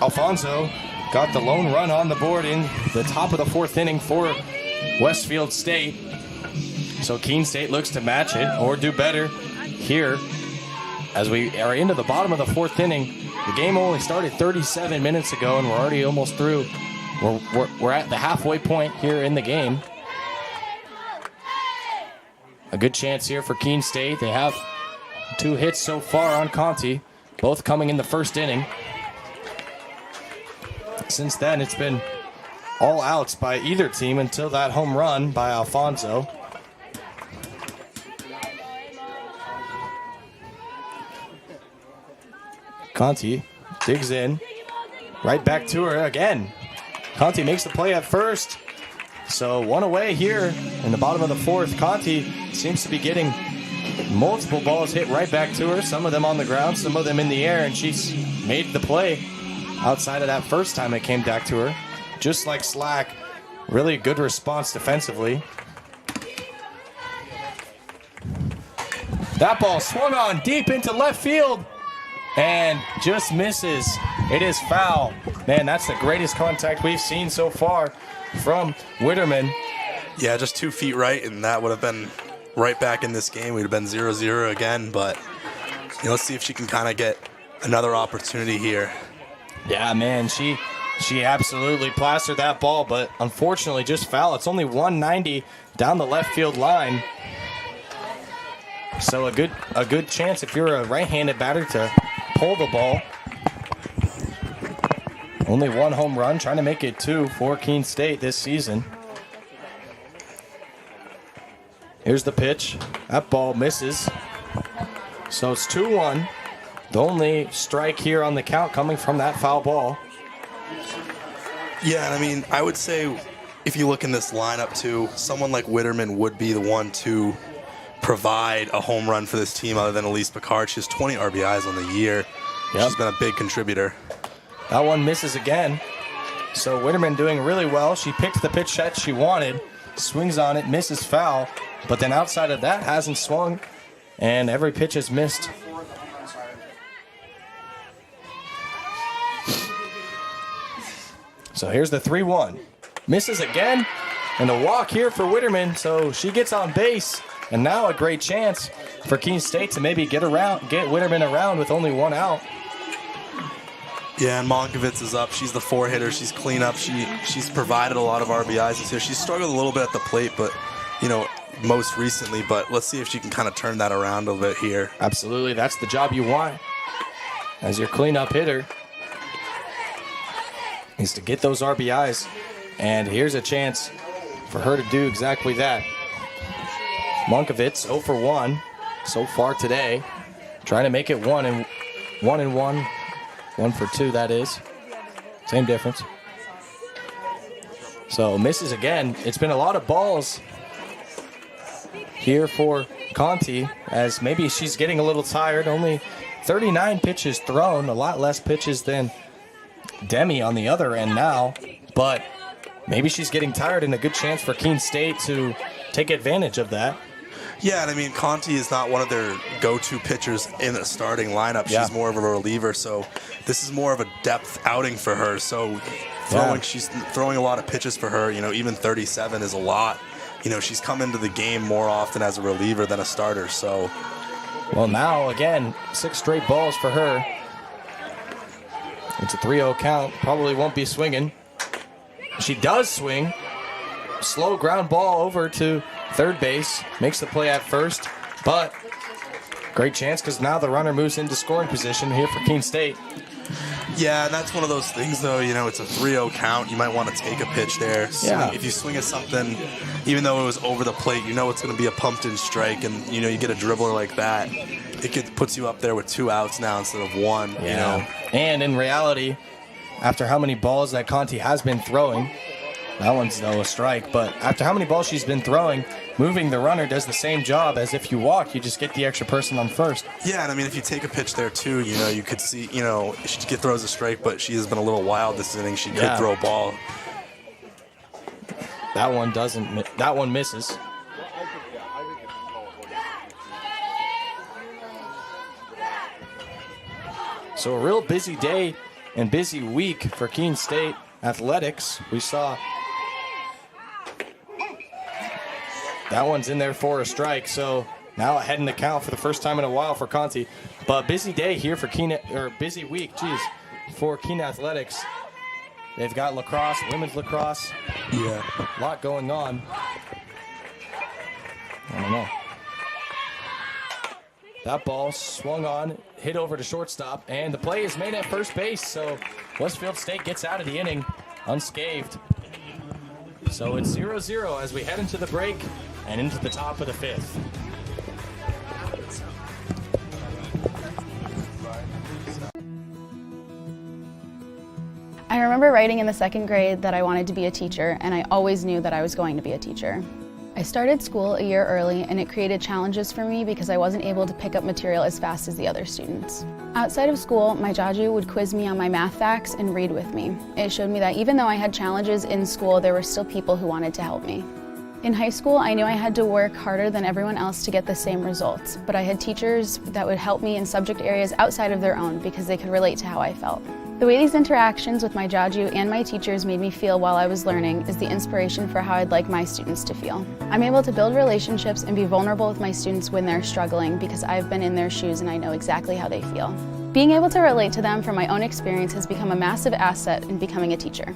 Alfonso got the lone run on the board in the top of the fourth inning for Westfield State. So Keene State looks to match it or do better here as we are into the bottom of the fourth inning. The game only started 37 minutes ago and we're already almost through. We're at the halfway point here in the game. A good chance here for Keene State. They have 2 hits so far on Conti, both coming in the first inning. Since then, it's been all outs by either team until that home run by Alfonso. Conti digs in, right back to her again. Conti makes the play at first. So one away here in the bottom of the fourth. Conti seems to be getting multiple balls hit right back to her, some of them on the ground, some of them in the air, and she's made the play outside of that first time it came back to her. Just like Slack, really good response defensively. That ball swung on deep into left field and just misses. It is foul. Man, that's the greatest contact we've seen so far from Witterman. Yeah, just 2 feet right, and that would have been right back in this game. We'd have been 0-0 again, but let's see if she can kind of get another opportunity here. Yeah, man, she absolutely plastered that ball, but unfortunately just foul. It's only 190 down the left field line. So a good chance if you're a right-handed batter to pull the ball. Only 1 home run, trying to make it 2 for Keene State this season. Here's the pitch. That ball misses. So it's 2-1. The only strike here on the count coming from that foul ball. Yeah, I mean, I would say if you look in this lineup too, someone like Witterman would be the one to provide a home run for this team other than Elise Picard. She has 20 RBIs on the year. Yep. She's been a big contributor. That one misses again. So Witterman doing really well. She picked the pitch that she wanted, swings on it, misses foul, but then outside of that hasn't swung, and every pitch is missed. So here's the 3-1. Misses again, and a walk here for Witterman, so she gets on base, and now a great chance for Keene State to maybe get Witterman around with only 1 out. Yeah, and Monkovitz is up. She's the 4-hitter. She's cleanup. She's provided a lot of RBIs this year. She's struggled a little bit at the plate, but most recently. But let's see if she can kind of turn that around a little bit here. Absolutely, that's the job you want as your cleanup hitter. Is to get those RBIs, and here's a chance for her to do exactly that. Monkovitz 0 for 1 so far today, trying to make it 1 and 1. 1 for 2, that is. Same difference. So misses again. It's been a lot of balls here for Conti, as maybe she's getting a little tired. Only 39 pitches thrown, a lot less pitches than Demi on the other end now. But maybe she's getting tired, and a good chance for Keene State to take advantage of that. Yeah, and I mean, Conti is not one of their go-to pitchers in a starting lineup. She's more of a reliever, so this is more of a depth outing for her. So she's throwing a lot of pitches for her. You know, even 37 is a lot. You know, she's come into the game more often as a reliever than a starter. So, well, now again, 6 straight balls for her. It's a 3-0 count. Probably won't be swinging. She does swing. Slow ground ball over to third base. Makes the play at first, but great chance because now the runner moves into scoring position here for Keene State. Yeah, and that's one of those things, though. You know, it's a 3-0 count. You might want to take a pitch there. Yeah. If you swing at something, even though it was over the plate, you know it's going to be a pumped-in strike, and, you know, you get a dribbler like that, puts you up there with 2 outs now instead of 1, you know. And in reality, after how many balls that Conti has been throwing, that one's, though, a strike, but after how many balls she's been throwing, moving the runner does the same job as if you walk. You just get the extra person on first. Yeah, and I mean, if you take a pitch there, too, you know, you could see, you know, she throws a strike, but she has been a little wild this inning. She could throw a ball. That one doesn't. That one misses. So a real busy day and busy week for Keene State athletics. We saw that one's in there for a strike. So now ahead in the count for the first time in a while for Conti. But busy day here for Keene, or busy week, for Keene athletics. They've got lacrosse, women's lacrosse. Yeah. A lot going on. I don't know. That ball swung on, hit over to shortstop, and the play is made at first base. So Westfield State gets out of the inning unscathed. So it's 0-0 as we head into the break and into the top of the 5th. I remember writing in the 2nd grade that I wanted to be a teacher, and I always knew that I was going to be a teacher. I started school a year early, and it created challenges for me because I wasn't able to pick up material as fast as the other students. Outside of school, my Jaju would quiz me on my math facts and read with me. It showed me that even though I had challenges in school, there were still people who wanted to help me. In high school, I knew I had to work harder than everyone else to get the same results, but I had teachers that would help me in subject areas outside of their own because they could relate to how I felt. The way these interactions with my Jaju and my teachers made me feel while I was learning is the inspiration for how I'd like my students to feel. I'm able to build relationships and be vulnerable with my students when they're struggling because I've been in their shoes and I know exactly how they feel. Being able to relate to them from my own experience has become a massive asset in becoming a teacher.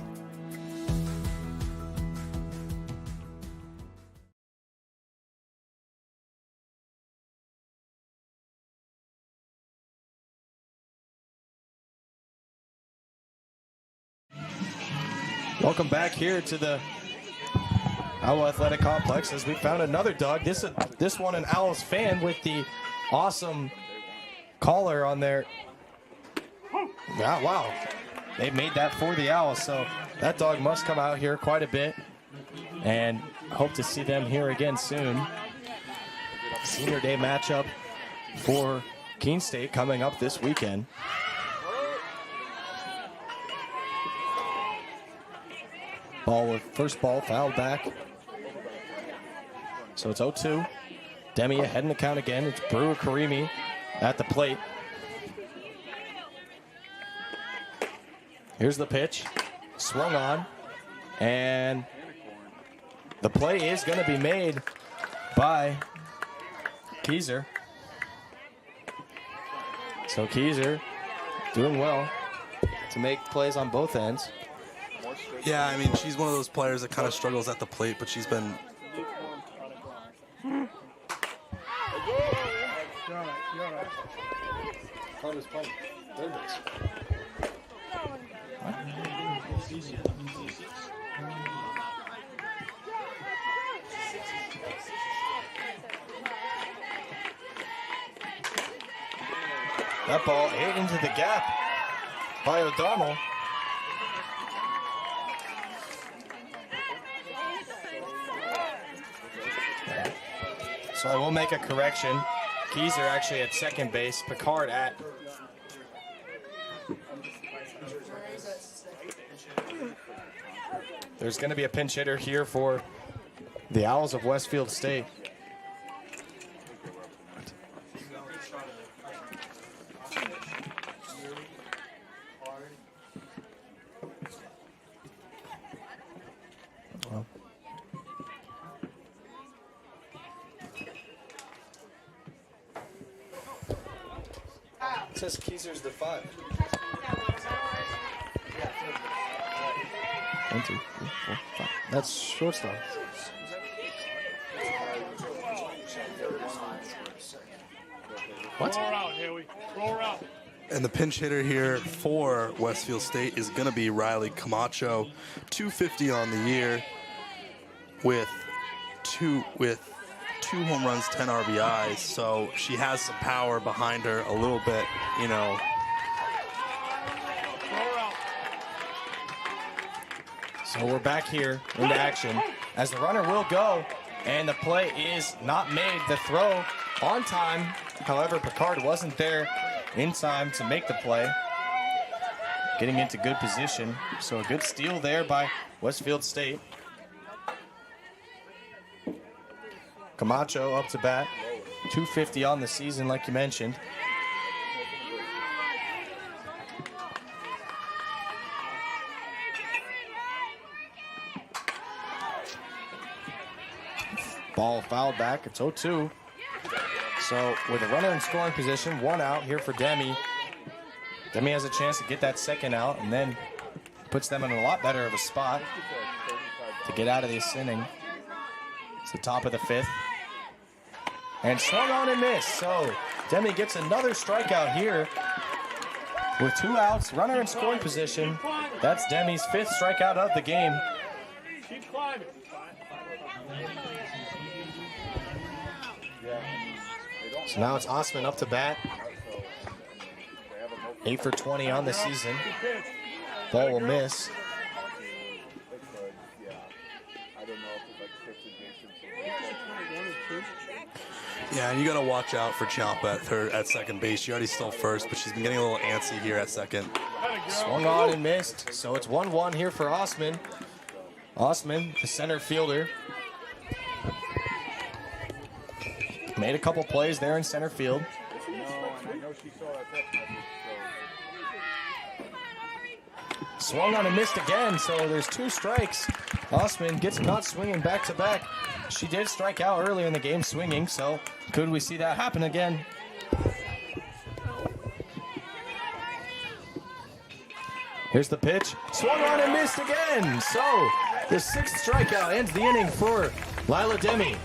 Welcome back here to the Owl Athletic Complex as we found another dog. This one an Owls fan with the awesome collar on there. Yeah, wow. They made that for the Owls, so that dog must come out here quite a bit. And hope to see them here again soon. Senior Day matchup for Keene State coming up this weekend. First ball fouled back. So it's 0-2. Demi ahead in the count again. It's Brewer Karimi at the plate. Here's the pitch. Swung on. And the play is going to be made by Keyser. So Keyser doing well to make plays on both ends. Yeah, I mean, she's one of those players that kind of struggles at the plate, but she's been... That ball hit into the gap by O'Donnell. So I will make a correction. Keyser actually at second base. Picard at. There's going to be a pinch hitter here for the Owls of Westfield State. says Keezer's the 5. 1, 2, 3, 4, 5. That's shortstop. What? And the pinch hitter here for Westfield State is going to be Riley Camacho, 250 on the year with two home runs, 10 RBIs. So she has some power behind her a little bit, you know. So we're back here into action as the runner will go, and the play is not made. The throw on time. However, Picard wasn't there in time to make the play. Getting into good position. So a good steal there by Westfield State. Camacho up to bat. 250 on the season, like you mentioned. Ball fouled back. It's 0-2. So with a runner in scoring position, 1 out here for Demi. Demi has a chance to get that second out and then puts them in a lot better of a spot to get out of this inning. It's the top of the 5th. And swung on and missed. So Demi gets another strikeout here with 2 outs, runner in scoring position. That's Demi's 5th strikeout of the game. Keep climbing. So now it's Osman up to bat. 8 for 20 on the season. Ball will miss. Yeah, and you got to watch out for Ciampa at second base. She already stole first, but she's been getting a little antsy here at second. Swung on and missed. So it's 1-1 here for Osman. Osman, the center fielder. Made a couple plays there in center field. Swung on and missed again, so there's 2 strikes. Osman gets caught swinging back to back. She did strike out earlier in the game swinging, so could we see that happen again? Here's the pitch. Swung on and missed again. So the 6th strikeout ends the inning for Lila Demi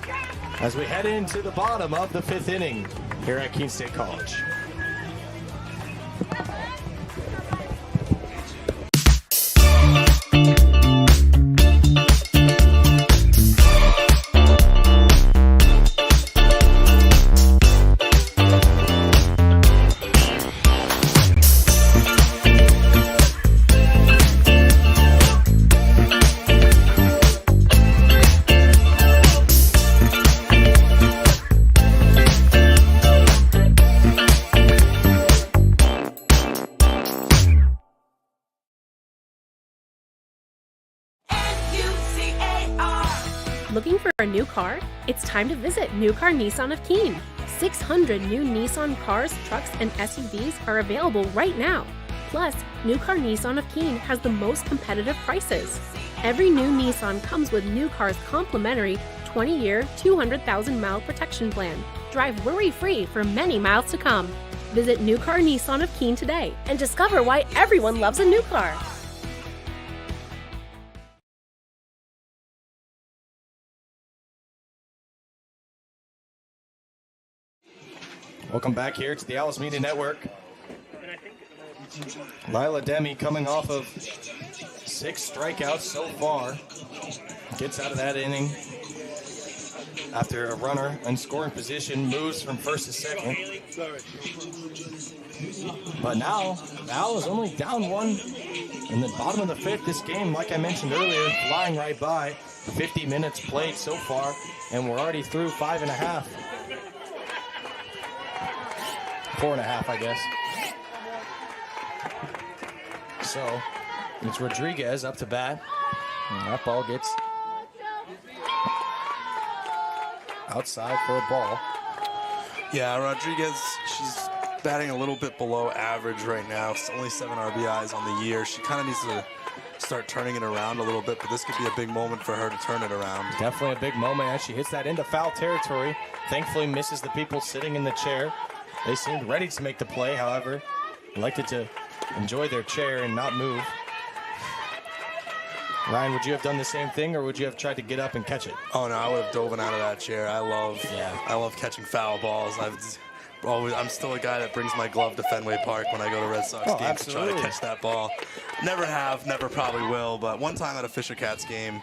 as we head into the bottom of the 5th inning here at Keene State College. Looking for a new car? It's time to visit New Car Nissan of Keene. 600 new Nissan cars, trucks, and SUVs are available right now. Plus, New Car Nissan of Keene has the most competitive prices. Every new Nissan comes with New Car's complimentary 20-year, 200,000-mile protection plan. Drive worry-free for many miles to come. Visit New Car Nissan of Keene today and discover why everyone loves a new car. Welcome back here to the Alice Media Network. Lila Demi coming off of 6 strikeouts so far. Gets out of that inning after a runner in scoring position moves from first to second. But now, Al is only down 1 in the bottom of the 5th. This game, like I mentioned earlier, flying right by. 50 minutes played so far, and we're already through 5.5. 4.5, I guess. So, it's Rodriguez up to bat. And that ball gets outside for a ball. Yeah, Rodriguez, she's batting a little bit below average right now. It's only 7 RBIs on the year. She kind of needs to start turning it around a little bit, but this could be a big moment for her to turn it around. Definitely a big moment as she hits that into foul territory. Thankfully misses the people sitting in the chair. They seemed ready to make the play, however, elected to enjoy their chair and not move. Ryan, would you have done the same thing, or would you have tried to get up and catch it? Oh no, I would have dove out of that chair. I love catching foul balls. I'm still a guy that brings my glove to Fenway Park when I go to Red Sox games to try to catch that ball. Never have, never probably will, but one time at a Fisher Cats game,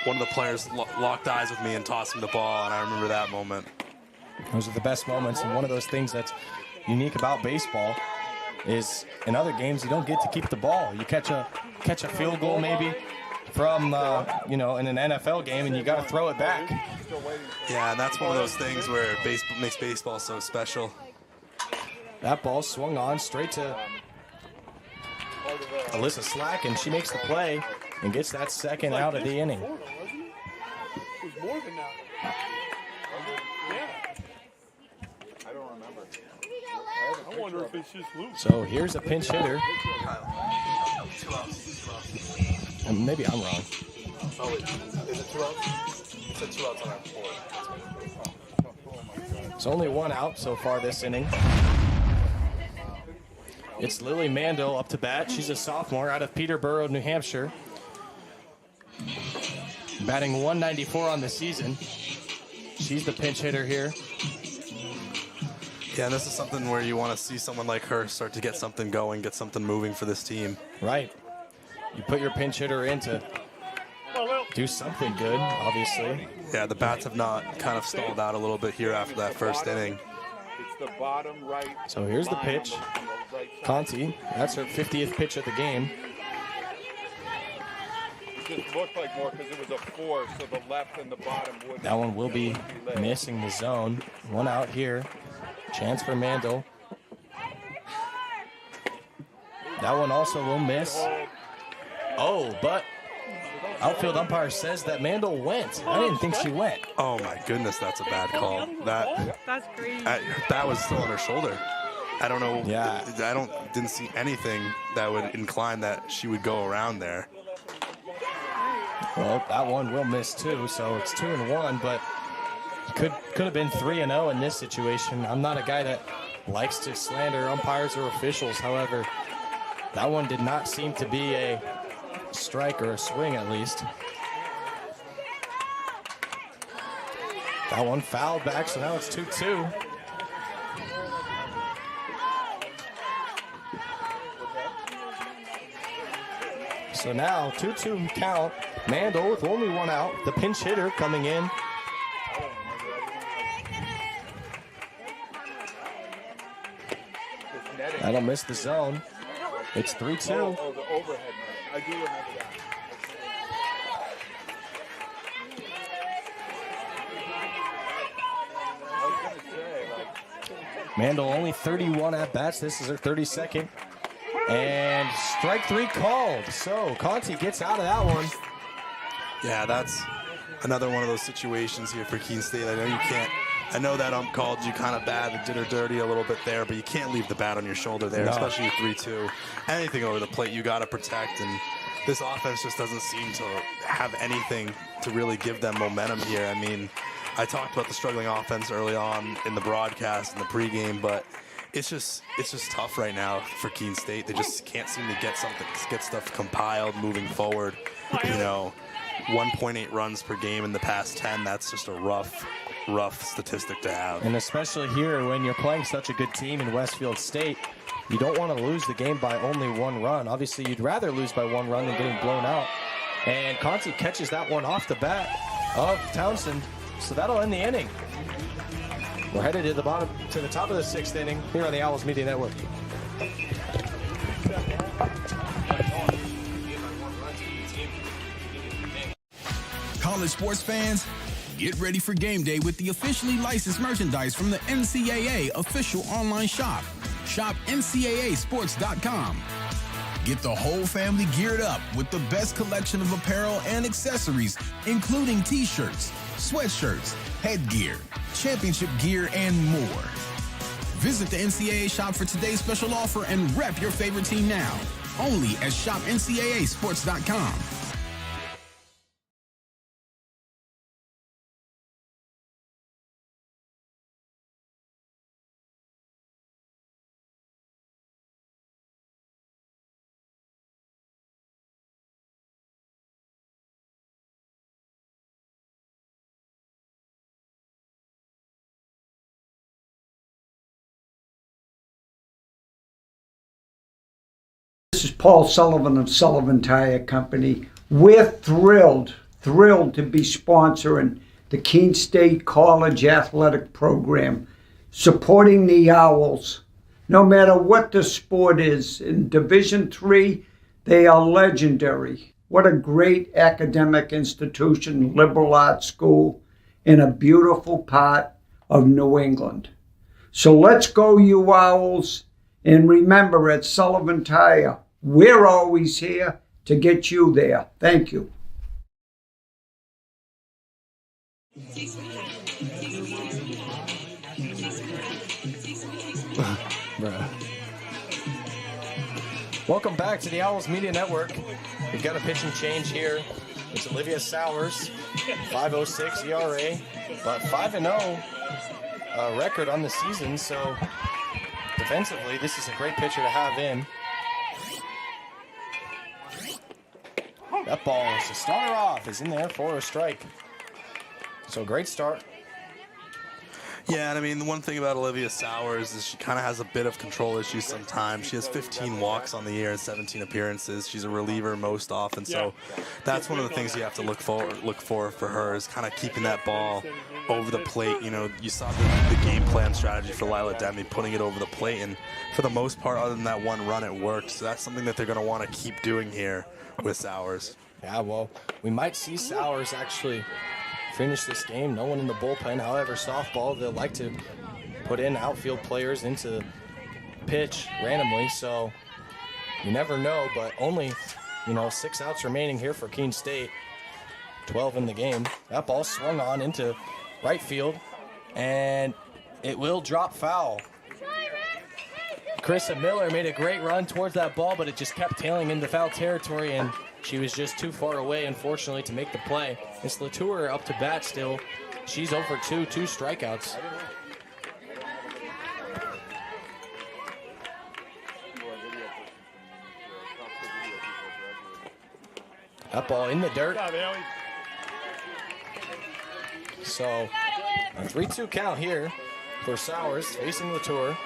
one of the players locked eyes with me and tossed me the ball, and I remember that moment. Those are the best moments, and one of those things that's unique about baseball is in other games you don't get to keep the ball. You catch a field goal maybe from in an NFL game, and you got to throw it back. Yeah, and that's one of those things where baseball makes baseball so special. That ball swung on straight to Alyssa Slack, and she makes the play and gets that second out of the inning. It was more than that. I don't remember. I wonder if it's just loose. So here's a pinch hitter. Maybe I'm wrong. Oh, wait. Is it 2 outs? It said 2 outs on that 4. It's only 1 out so far this inning. It's Lily Mandel up to bat. She's a sophomore out of Peterborough, New Hampshire. Batting 194 on the season. She's the pinch hitter here. Yeah, this is something where you want to see someone like her start to get something going, get something moving for this team. Right. You put your pinch hitter in to do something good, obviously. Yeah, the bats have not kind of stalled out a little bit here after that first inning. It's the bottom right. So here's the pitch. Conti, that's her 50th pitch of the game. It just looked like more because it was a 4, so the left and the bottom would. That one will be missing the zone. 1 out here. Chance for Mandel. That one also will miss. Oh, but outfield umpire says that Mandel went. I didn't think she went. Oh my goodness, that's a bad call. That's great. That was still on her shoulder. I don't know. Yeah. Didn't see anything that would incline that she would go around there. Well, that one will miss too, so it's 2-1, but could have been 3-0 in this situation. I'm not a guy that likes to slander umpires or officials. However, that one did not seem to be a strike or a swing, at least. That one fouled back, so now it's 2-2. So now 2-2 count. Mandel with only 1 out. The pinch hitter coming in. That'll miss the zone. It's 3-2. Oh, the overhead. I do remember that. Mandel only 31 at-bats. This is her 32nd. And strike 3 called. So Conti gets out of that one. Yeah, that's another one of those situations here for Keene State. I know that ump called you kind of bad and did her dirty a little bit there, but you can't leave the bat on your shoulder there, especially with 3-2. Anything over the plate you got to protect, and this offense just doesn't seem to have anything to really give them momentum here. I mean, I talked about the struggling offense early on in the broadcast and the pregame, but it's just tough right now for Keene State. They just can't seem to get stuff compiled moving forward. 1.8 runs per game in the past 10. That's just a rough statistic to have. And especially here when you're playing such a good team in Westfield State, you don't want to lose the game by only 1 run. Obviously, you'd rather lose by 1 run than getting blown out. And Conti catches that one off the bat of Townsend, so that'll end the inning. We're headed to the top of the 6th inning here on the Owls Media Network. College sports fans, get ready for game day with the officially licensed merchandise from the NCAA official online shop. Shop NCAAsports.com. Get the whole family geared up with the best collection of apparel and accessories, including t-shirts, sweatshirts, headgear, championship gear, and more. Visit the NCAA shop for today's special offer and rep your favorite team now. Only at shopncaasports.com. This is Paul Sullivan of Sullivan Tire Company. We're thrilled to be sponsoring the Keene State College Athletic Program, supporting the Owls. No matter what the sport is, in Division III, they are legendary. What a great academic institution, liberal arts school, in a beautiful part of New England. So let's go, you Owls. And remember, at Sullivan Tire, we're always here to get you there. Thank you. Welcome back to the Owls Media Network. We've got a pitching change here. It's Olivia Sowers, 5.06 ERA, but 5-0 record on the season. So defensively, this is a great pitcher to have in. That ball is to start her off, is in there for a strike. So great start. Yeah, and I mean, the one thing about Olivia Sowers is she kind of has a bit of control issues sometimes. She has 15 walks on the year and 17 appearances. She's a reliever most often, so that's one of the things you have to look for her is kind of keeping that ball over the plate. You know, you saw the game plan strategy for Lila Demi, putting it over the plate, and for the most part, other than that one run, it worked. So that's something that they're going to want to keep doing here with Sowers. Yeah, well, we might see Sowers actually finish this game. No one in the bullpen. However, softball, they'll like to put in outfield players into pitch randomly, so you never know, but only, 6 outs remaining here for Keene State. 12 in the game. That ball swung on into right field, and it will drop foul. Carissa Miller made a great run towards that ball, but it just kept tailing into foul territory, and she was just too far away, unfortunately, to make the play. It's Latour up to bat still. She's 0 for 2 strikeouts. That ball in the dirt. So, a 3-2 count here for Sowers facing Latour.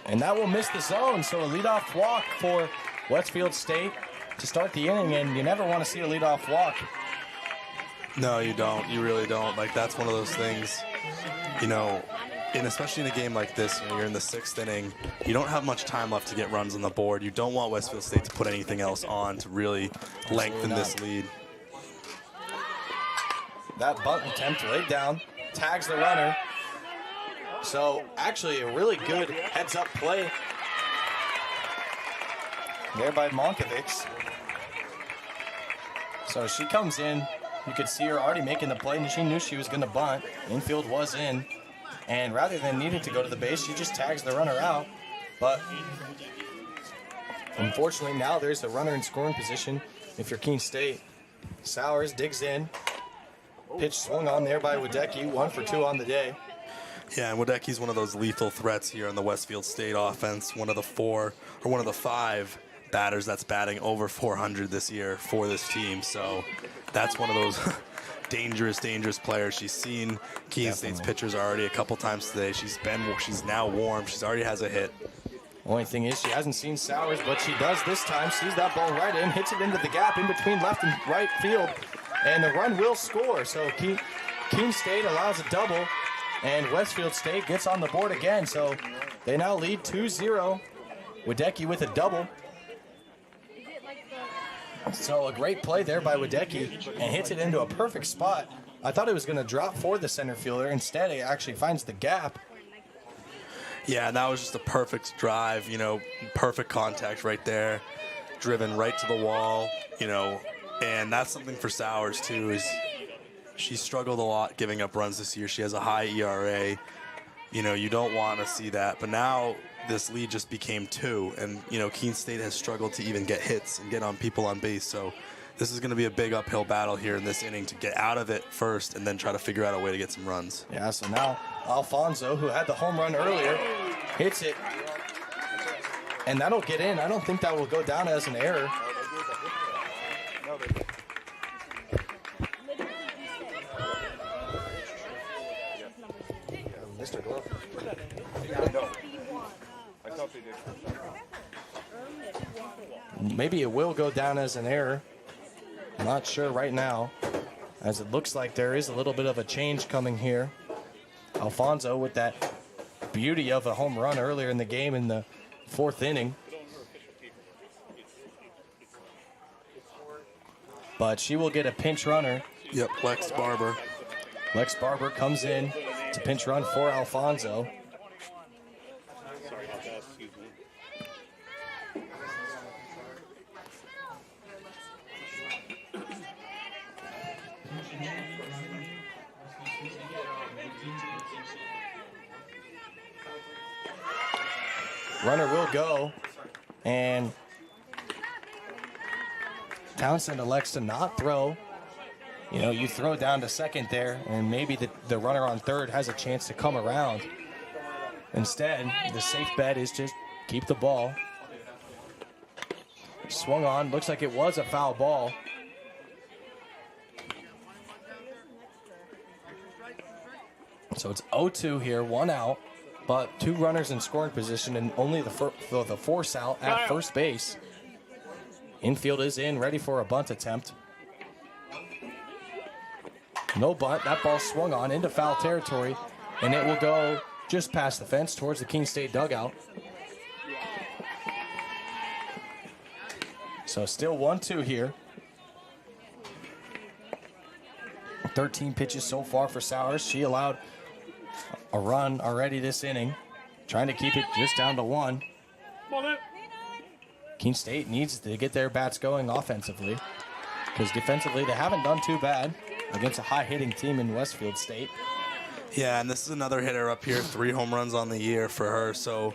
And that will miss the zone, so a leadoff walk for Westfield State to start the inning, and you never want to see a leadoff walk. No, you don't. You really don't. Like, that's one of those things, and especially in a game like this, you're in the 6th inning, you don't have much time left to get runs on the board. You don't want Westfield State to put anything else on to really lengthen this lead. That bunt attempt laid down, tags the runner. So, actually, a really good heads-up play there by Monkovics. So she comes in. You could see her already making the play, and she knew she was going to bunt. Infield was in. And rather than needing to go to the base, she just tags the runner out. But unfortunately, now there's a runner in scoring position if you're Keene State. Sowers digs in. Pitch swung on there by Wadecki, 1 for 2 on the day. Yeah, and Wadecki's one of those lethal threats here in the Westfield State offense. One of the 5 batters that's batting over 400 this year for this team. So that's one of those dangerous players. She's seen Keene State's pitchers already a couple times today. She's now warm. She's already has a hit. Only thing is she hasn't seen Sowers, but she does this time. Sees that ball right in, hits it into the gap in between left and right field, and the run will score. So Keene State allows a double, and Westfield State gets on the board again. So they now lead 2-0. Wadecki with a double. So a great play there by Wadecki, and hits it into a perfect spot. I thought it was going to drop for the center fielder. Instead, it actually finds the gap. Yeah, that was just a perfect drive, perfect contact right there, driven right to the wall, and that's something for Sowers too, is she struggled a lot giving up runs this year. She has a high ERA. You don't want to see that, but now this lead just became 2, and Keene State has struggled to even get hits and get on people on base, so this is going to be a big uphill battle here in this inning to get out of it first and then try to figure out a way to get some runs. Yeah, so now Alfonso, who had the home run earlier, hits it, and that'll get in. I don't think that will go down as an error. Mr. Glove. No. I thought they did. Maybe it will go down as an error. I'm not sure right now, as it looks like there is a little bit of a change coming here. Alfonso with that beauty of a home run earlier in the game in the 4th inning. But she will get a pinch runner. Yep, Lex Barber. Lex Barber comes in to pinch run for Alfonso. Sorry about that, excuse me. Runner will go, and Townsend elects to not throw. You know, you throw down to second there, and maybe the runner on third has a chance to come around. Instead, the safe bet is just keep the ball. Swung on, looks like it was a foul ball. So it's 0-2 here, 1 out, but 2 runners in scoring position and only the force out at first base. Infield is in, ready for a bunt attempt. No bunt, that ball swung on into foul territory, and it will go just past the fence towards the Keene State dugout. So still 1-2 here. 13 pitches so far for Sowers. She allowed a run already this inning, trying to keep it just down to 1. Keene State needs to get their bats going offensively, because defensively they haven't done too bad against a high-hitting team in Westfield State. Yeah, and this is another hitter up here, 3 home runs on the year for her. So,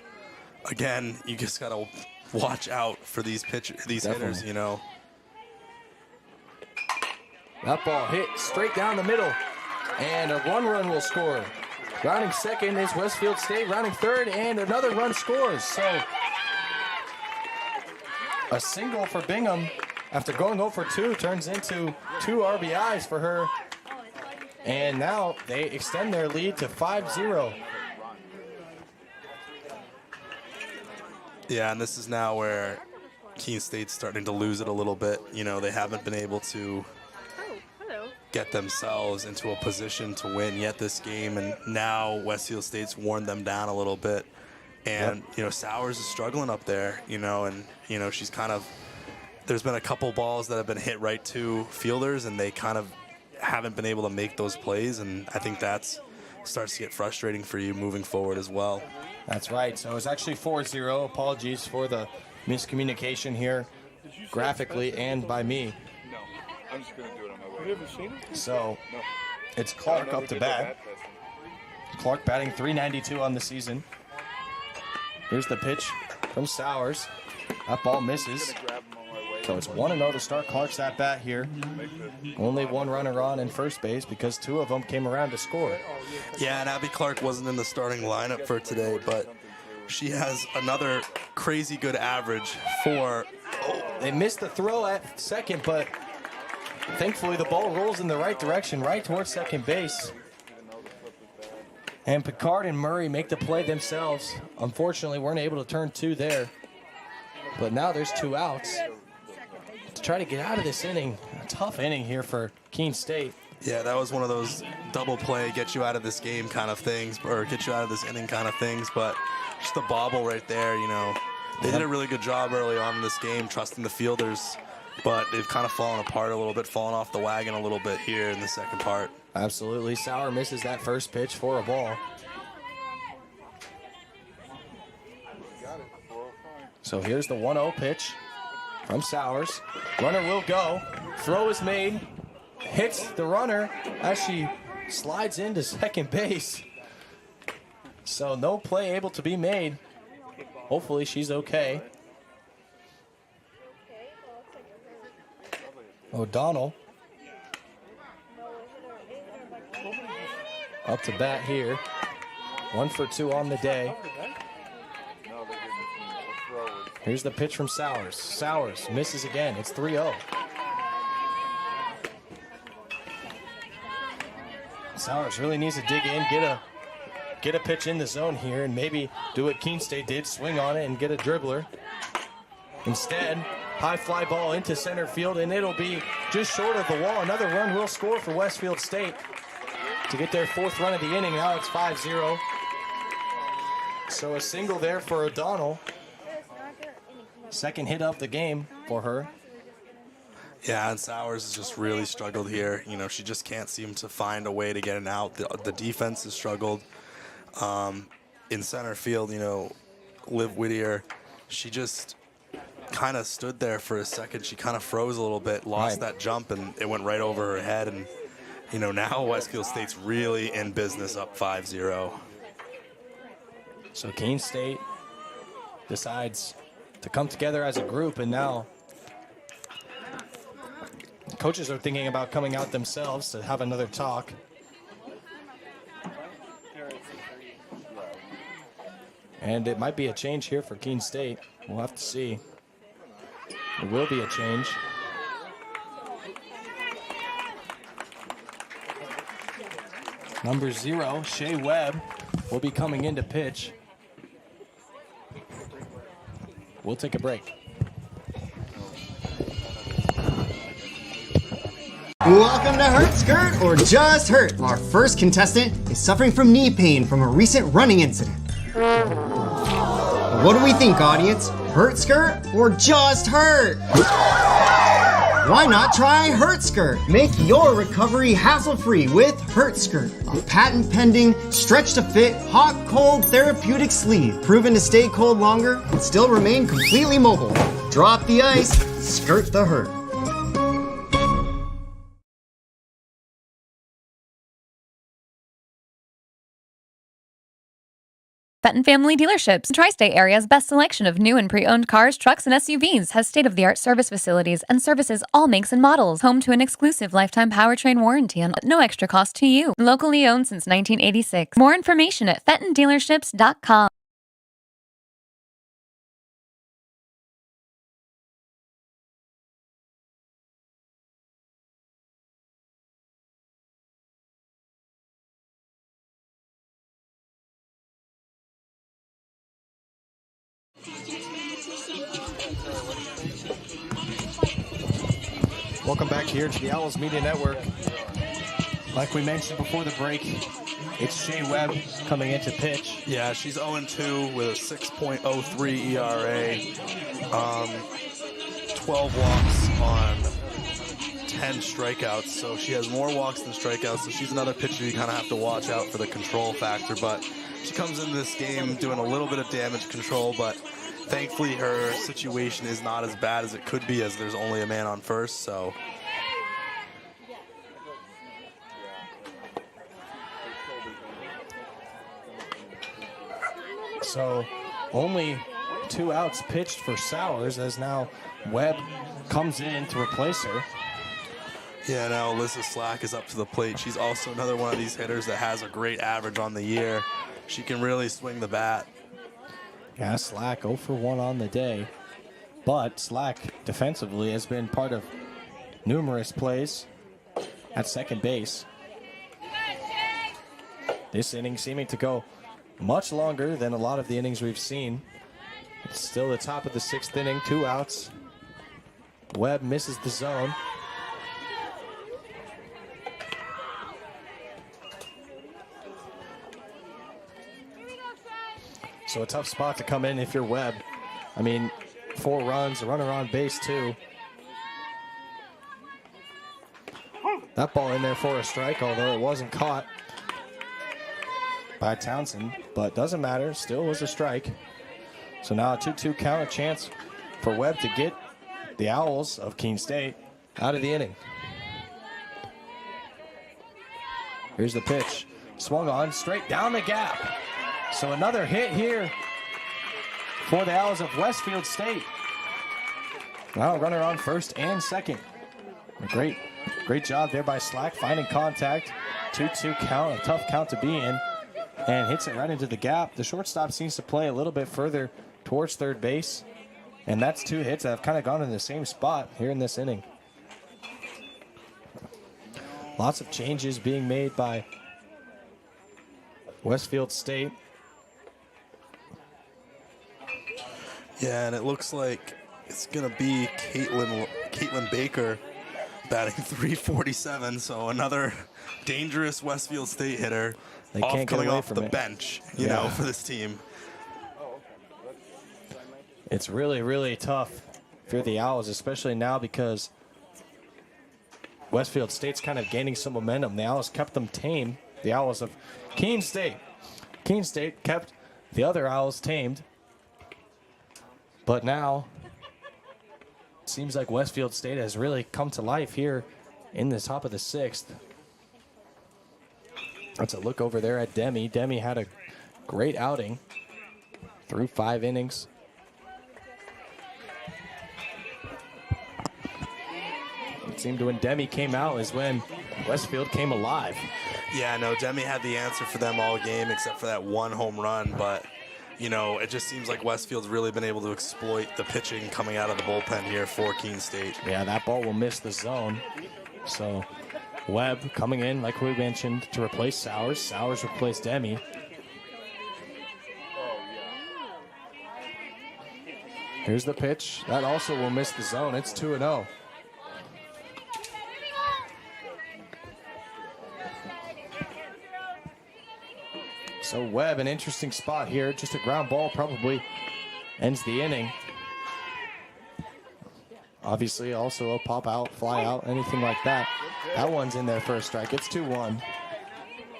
again, you just got to watch out for these hitters, you know. That ball hit straight down the middle, and a 1 run will score. Rounding second is Westfield State, rounding third, and another run scores. So, a single for Bingham after going 0 for 2 turns into 2 RBIs for her. And now they extend their lead to 5-0. Yeah, and this is now where Keene State's starting to lose it a little bit. You know, they haven't been able to get themselves into a position to win yet this game, and now Westfield State's worn them down a little bit. And, you know, Sowers is struggling up there, you know, and, you know, she's kind of, there's been a couple balls that have been hit right to fielders, and they kind of haven't been able to make those plays, and I think that's starts to get frustrating for you moving forward as well. That's right. So it's actually 4-0. Apologies for the miscommunication here, graphically and by me. No, I'm just going to do it on my way. Have you ever seen it? So No. it's Clark up to bat. Clark batting .392 on the season. Here's the pitch from Sowers. That ball misses. So it's 1-0 to start Clark's at bat here. Only 1 runner on in first base because 2 of them came around to score. Yeah, and Abby Clark wasn't in the starting lineup for today, but she has another crazy good average for... They missed the throw at second, but thankfully the ball rolls in the right direction, right towards second base. And Picard and Murray make the play themselves. Unfortunately, weren't able to turn 2 there. But now there's 2 outs. To try to get out of this inning, a tough inning here for Keene State. Yeah, that was one of those double play, get you out of this game kind of things, or get you out of this inning kind of things, but just the bobble right there, you know. They did a really good job early on in this game, trusting the fielders, but they've kind of fallen apart a little bit, fallen off the wagon a little bit here in the second part. Absolutely. Sauer misses that first pitch for a ball. So here's the 1-0 pitch from Sowers. Runner will go. Throw is made. Hits the runner as she slides into second base. So no play able to be made. Hopefully she's okay. O'Donnell up to bat here. 1 for 2 on the day. Here's the pitch from Sowers. Sowers misses again. It's 3-0. Sowers really needs to dig in, get a get a pitch in the zone here and maybe do what Keene State did, swing on it and get a dribbler. Instead, high fly ball into center field, and it'll be just short of the wall. Another run will score for Westfield State to get their 4th run of the inning. Now it's 5-0. So a single there for O'Donnell. Second hit of the game for her. Yeah, and Sowers has just really struggled here. You know, she just can't seem to find a way to get an out. The defense has struggled. In center field, you know, Liv Whittier, she just kind of stood there for a second. She kind of froze a little bit, lost that jump, and it went right over her head. And, you know, now Westfield State's really in business, up 5-0. So Keene State decides to come together as a group, and now coaches are thinking about coming out themselves to have another talk. And it might be a change here for Keene State. We'll have to see. It will be a change. Number 0, Shea Webb, will be coming in to pitch. We'll take a break. Welcome to Hurt Skirt or Just Hurt. Our first contestant is suffering from knee pain from a recent running incident. What do we think, audience? Hurt Skirt or Just Hurt? Why not try Hurt Skirt? Make your recovery hassle-free with Hurt Skirt, a patent-pending, stretch-to-fit, hot-cold therapeutic sleeve, proven to stay cold longer and still remain completely mobile. Drop the ice, skirt the hurt. Fenton Family Dealerships, Tri-State area's best selection of new and pre-owned cars, trucks, and SUVs, has state-of-the-art service facilities and services all makes and models. Home to an exclusive lifetime powertrain warranty and no extra cost to you. Locally owned since 1986. More information at fentondealerships.com. Welcome back here to the Owls Media Network. Like we mentioned before the break, it's Shea Webb coming into pitch. Yeah, she's 0-2 with a 6.03 ERA, 12 walks on 10 strikeouts. So she has more walks than strikeouts. So she's another pitcher you kind of have to watch out for the control factor. But she comes into this game doing a little bit of damage control, but thankfully her situation is not as bad as it could be, as there's only a man on first. So only 2 outs pitched for Sowers, as now Webb comes in to replace her. Yeah, now Alyssa Slack is up to the plate. She's also another one of these hitters that has a great average on the year. She can really swing the bat. Yeah, Slack 0 for 1 on the day. But Slack defensively has been part of numerous plays at second base. This inning seeming to go much longer than a lot of the innings we've seen. It's still the top of the 6th inning, 2 outs. Webb misses the zone. So a tough spot to come in if you're Webb. I mean, 4 runs, a runner on base too. That ball in there for a strike, although it wasn't caught by Townsend, but doesn't matter, still was a strike. So now a 2-2 count, a chance for Webb to get the Owls of Keene State out of the inning. Here's the pitch, swung on, straight down the gap. So another hit here for the Owls of Westfield State. Now a runner on first and second. A great job there by Slack, finding contact. 2-2 count, a tough count to be in. And hits it right into the gap. The shortstop seems to play a little bit further towards third base. And that's 2 hits that have kind of gone in the same spot here in this inning. Lots of changes being made by Westfield State. Yeah, and it looks like it's going to be Caitlin Baker batting .347, so another dangerous Westfield State hitter. They can't get coming away off from the it. bench, you know, for this team. It's really, really tough for the Owls, especially now because Westfield State's kind of gaining some momentum. The Owls kept them tame. The Owls of Keene State. Keene State kept the other Owls tamed. But now, it seems like Westfield State has really come to life here in the top of the 6th. That's a look over there at Demi. Demi had a great outing through 5 innings. It seemed when Demi came out is when Westfield came alive. Yeah, no, Demi had the answer for them all game except for that 1 home run, but you know, it just seems like Westfield's really been able to exploit the pitching coming out of the bullpen here for Keene State. Yeah, that ball will miss the zone. So Webb coming in, like we mentioned, to replace Sowers. Sowers replaced Demi. Here's the pitch. That also will miss the zone. It's 2-0. So Webb, an interesting spot here. Just a ground ball probably ends the inning. Obviously also a pop out, fly out, anything like that. That one's in there for a strike. It's 2-1.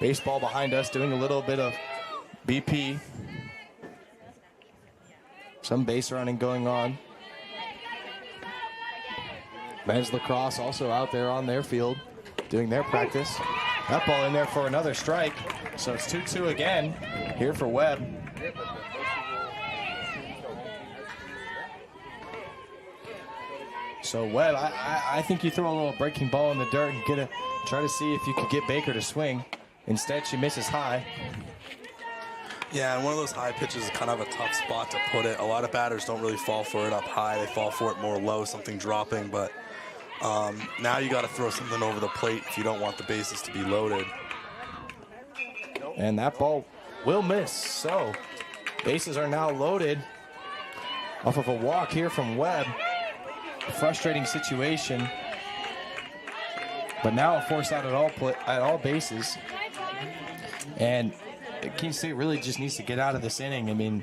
Baseball behind us doing a little bit of BP. Some base running going on. Men's lacrosse also out there on their field doing their practice. That ball in there for another strike. So it's 2-2 again here for Webb. So Webb, I think you throw a little breaking ball in the dirt and try to see if you could get Baker to swing. Instead, she misses high. Yeah, and one of those high pitches is kind of a tough spot to put it. A lot of batters don't really fall for it up high. They fall for it more low, something dropping. But now you got to throw something over the plate if you don't want the bases to be loaded. And that ball will miss. So bases are now loaded off of a walk here from Webb. A frustrating situation. But now a force out at all bases. And Keene State really just needs to get out of this inning. I mean,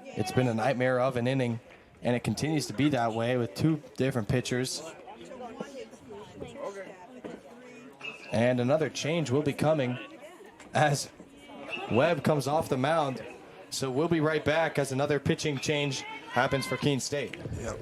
it's been a nightmare of an inning, and it continues to be that way with 2 different pitchers. And another change will be coming as Webb comes off the mound. So we'll be right back as another pitching change happens for Keene State. Yep.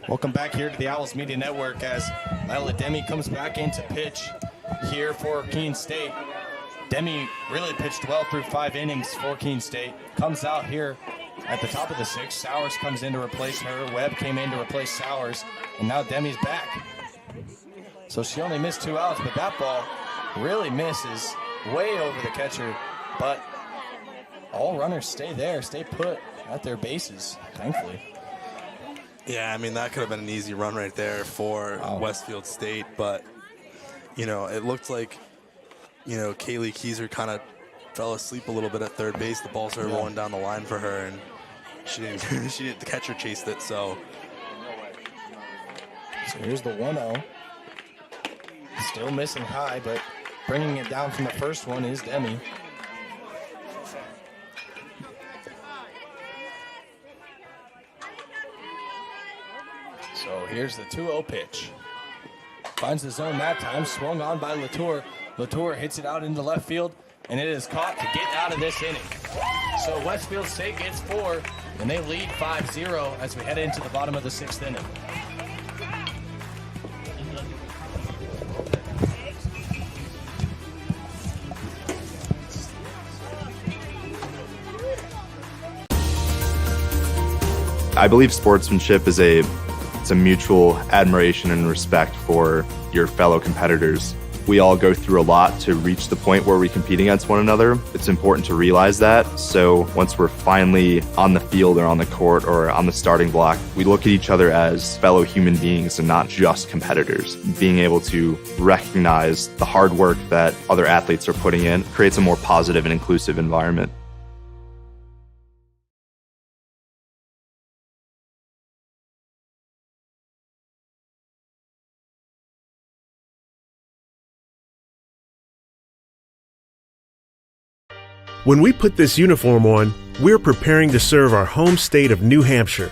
Welcome back here to the Owls Media Network as Lila Demi comes back in to pitch here for Keene State. Demi really pitched well through 5 innings for Keene State. Comes out here at the top of the 6th. Sowers comes in to replace her. Webb came in to replace Sowers. And now Demi's back. So she only missed 2 outs, but that ball really misses way over the catcher. But all runners stay there, stay put at their bases, thankfully. Yeah, I mean, that could have been an easy run right there for Westfield State, but, you know, it looked like, you know, Kaylee Keyser kind of fell asleep a little bit at third base. The ball started rolling down the line for her, and she didn't, the catcher chased it, so. So here's the 1-0. Still missing high, but bringing it down from the first one is Demi. So here's the 2-0 pitch. Finds the zone that time, swung on by Latour. Latour hits it out into left field, and it is caught to get out of this inning. So Westfield State gets 4, and they lead 5-0 as we head into the bottom of the 6th inning. I believe sportsmanship is a mutual admiration and respect for your fellow competitors. We all go through a lot to reach the point where we compete against one another. It's important to realize that. So once we're finally on the field or on the court or on the starting block, we look at each other as fellow human beings and not just competitors. Being able to recognize the hard work that other athletes are putting in creates a more positive and inclusive environment. When we put this uniform on, we're preparing to serve our home state of New Hampshire.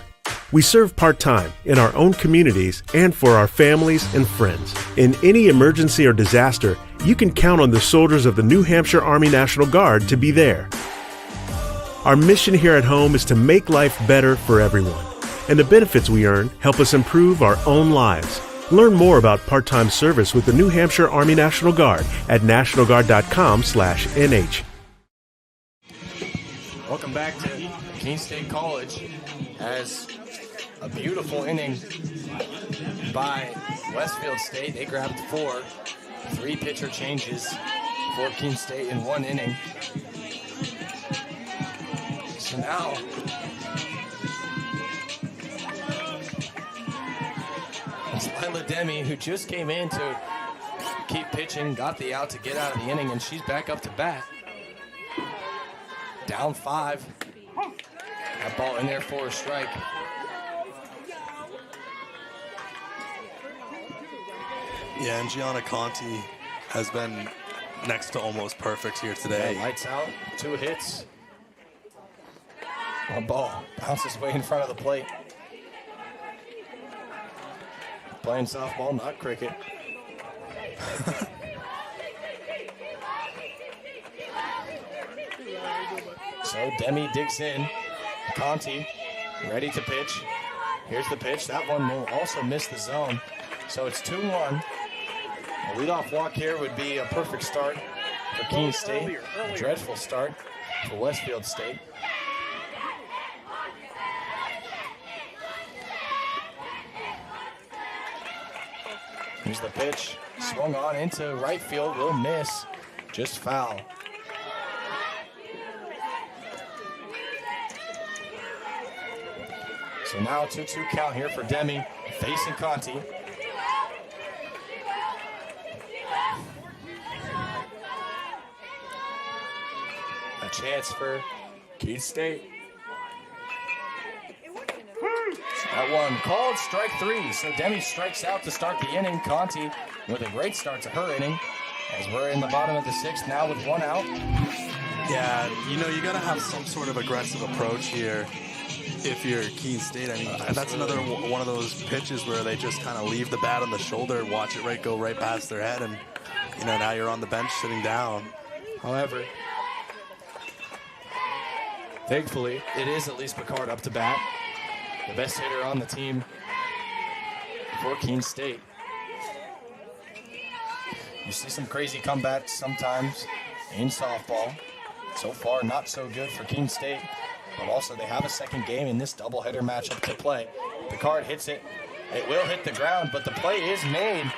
We serve part-time in our own communities and for our families and friends. In any emergency or disaster, you can count on the soldiers of the New Hampshire Army National Guard to be there. Our mission here at home is to make life better for everyone, and the benefits we earn help us improve our own lives. Learn more about part-time service with the New Hampshire Army National Guard at nationalguard.com/NH. Welcome back to Keene State College as a beautiful inning by Westfield State. They grabbed 4, 3 pitcher changes for Keene State in 1 inning. So now it's Lila Demi, who just came in to keep pitching, got the out to get out of the inning, and she's back up to bat. Down 5. That ball in there for a strike. Yeah, and Gianna Conti has been next to almost perfect here today. Yeah, lights out, 2 hits. One ball bounces way in front of the plate. Playing softball, not cricket. So Demi digs in. Conti ready to pitch. Here's the pitch. That one will also miss the zone. So it's 2-1. A leadoff walk here would be a perfect start for Keene State. A dreadful start for Westfield State. Here's the pitch. Swung on into right field. Will miss. Just foul. So now a 2-2 count here for Demi, facing Conti. A chance for Keene State. That one called strike 3. So Demi strikes out to start the inning. Conti with a great start to her inning as we're in the bottom of the 6th now with 1 out. Yeah, you know, you got to have some sort of aggressive approach here if you're Keene State. I mean, that's another one of those pitches where they just kind of leave the bat on the shoulder and watch it go right past their head, and you know, now you're on the bench sitting down. However, thankfully, it is at least Picard up to bat, the best hitter on the team for Keene State. You see some crazy comebacks sometimes in softball. So far, not so good for Keene State, but also they have a second game in this doubleheader matchup to play. Picard hits it. It will hit the ground, but the play is made.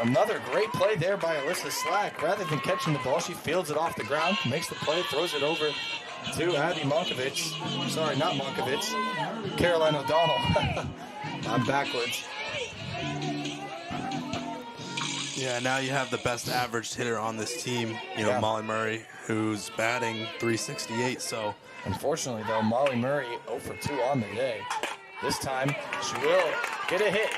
Another great play there by Alyssa Slack. Rather than catching the ball, she fields it off the ground, makes the play, throws it over to Abby Monkovich. Sorry, not Monkovich. Caroline O'Donnell. I'm backwards. Yeah, now you have the best average hitter on this team, you know, Molly Murray, who's batting .368, so. Unfortunately, though, Molly Murray 0 for 2 on the day. This time, she will get a hit.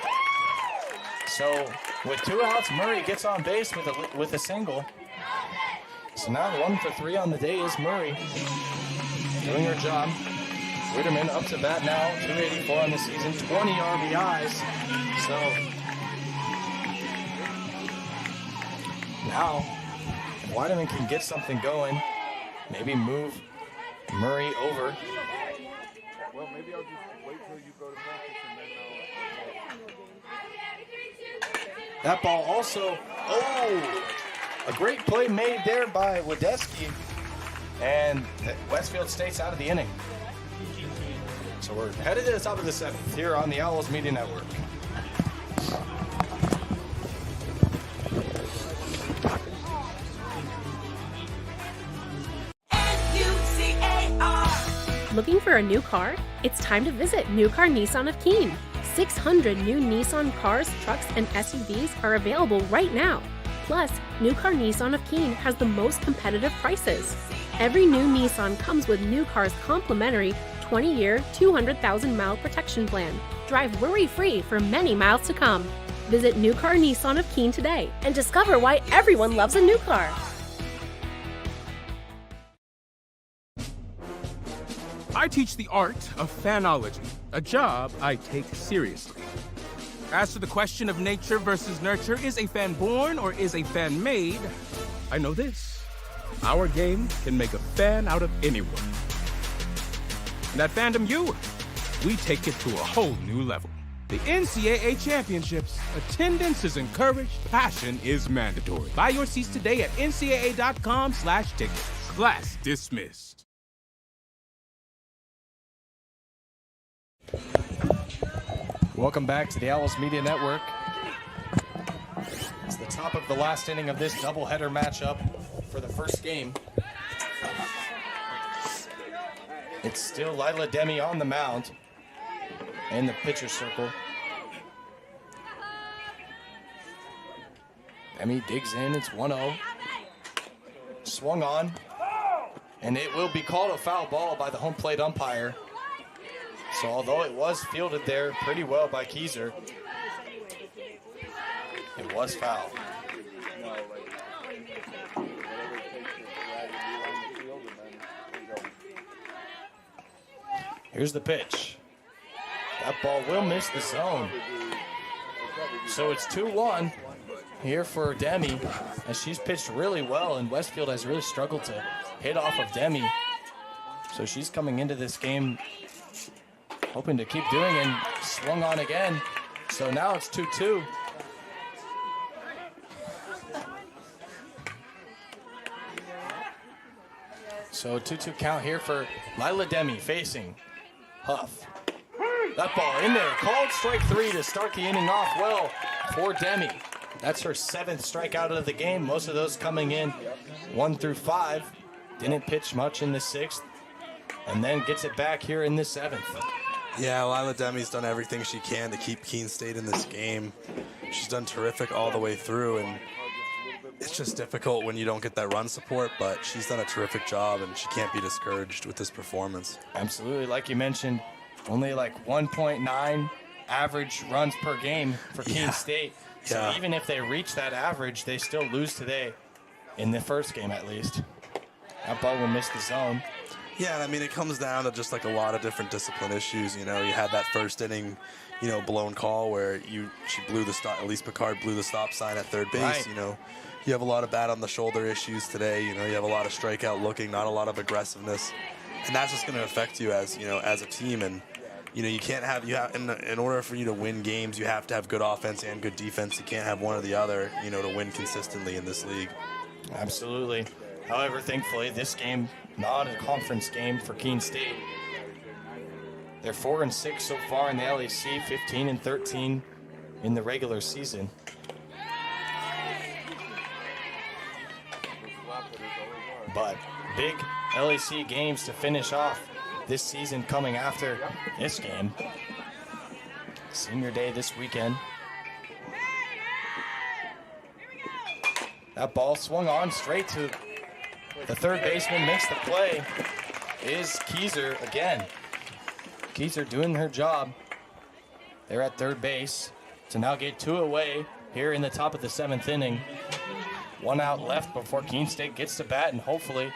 So With 2 outs, Murray gets on base with a single. So now 1 for 3 on the day is Murray doing her job. Witterman up to bat now, 284 on the season, 20 RBIs. So now, if Witterman can get something going, maybe move Murray over. Well, maybe I'll just wait till you go to practice and then That ball also, a great play made there by Wadesky, and Westfield State's out of the inning. So we're headed to the top of the 7th here on the Owls Media Network. Looking for a new car? It's time to visit New Car Nissan of Keene. 600 new Nissan cars, trucks, and SUVs are available right now. Plus, New Car Nissan of Keene has the most competitive prices. Every new Nissan comes with New Car's complimentary 20-year, 200,000-mile protection plan. Drive worry-free for many miles to come. Visit New Car Nissan of Keene today and discover why everyone loves a new car. I teach the art of fanology, a job I take seriously. As to the question of nature versus nurture, is a fan born or is a fan made? I know this. Our game can make a fan out of anyone. And at Fandom U, we take it to a whole new level. The NCAA Championships. Attendance is encouraged, passion is mandatory. Buy your seats today at ncaa.com/tickets. Class dismissed. Welcome back to the Owls Media Network. It's the top of the last inning of this doubleheader matchup for the first game. It's still Lila Demi on the mound in the pitcher circle. Demi digs in, it's 1-0. Swung on, and it will be called a foul ball by the home plate umpire. So although it was fielded there pretty well by Keyser, it was foul. Here's the pitch. That ball will miss the zone. So it's 2-1 here for Demi, as she's pitched really well, and Westfield has really struggled to hit off of Demi. So she's coming into this game hoping to keep doing, and swung on again. So now it's 2-2. So 2-2 count here for Lila Demi facing Huff. That ball in there, called strike 3 to start the inning off well for Demi. That's her 7th strikeout of the game, most of those coming in 1 through 5. Didn't pitch much in the 6th, and then gets it back here in the 7th. Yeah, Lila Demi's done everything she can to keep Keene State in this game. She's done terrific all the way through, and it's just difficult when you don't get that run support, but she's done a terrific job, and she can't be discouraged with this performance. Absolutely. Like you mentioned, only like 1.9 average runs per game for Keene State. So even if they reach that average, they still lose today, in the first game at least. That ball will miss the zone. Yeah, and I mean, it comes down to just like a lot of different discipline issues. You know, you had that first inning, blown call where she blew the stop. Elise Picard blew the stop sign at third base. Right. You know, you have a lot of bat on the shoulder issues today. You know, you have a lot of strikeout looking, not a lot of aggressiveness, and that's just going to affect you as a team. And you can't have in order for you to win games, you have to have good offense and good defense. You can't have one or the other. To win consistently in this league. Absolutely. However, thankfully, this game, not a conference game for Keene State. They're 4-6 so far in the LAC, 15-13 in the regular season. But big LAC games to finish off this season coming after this game. Senior Day this weekend. That ball swung on straight to the third baseman, makes the play, is Keyser again. Keyser doing her job. They're at third base to now get 2 away here in the top of the 7th inning. 1 out left before Keene State gets to bat and hopefully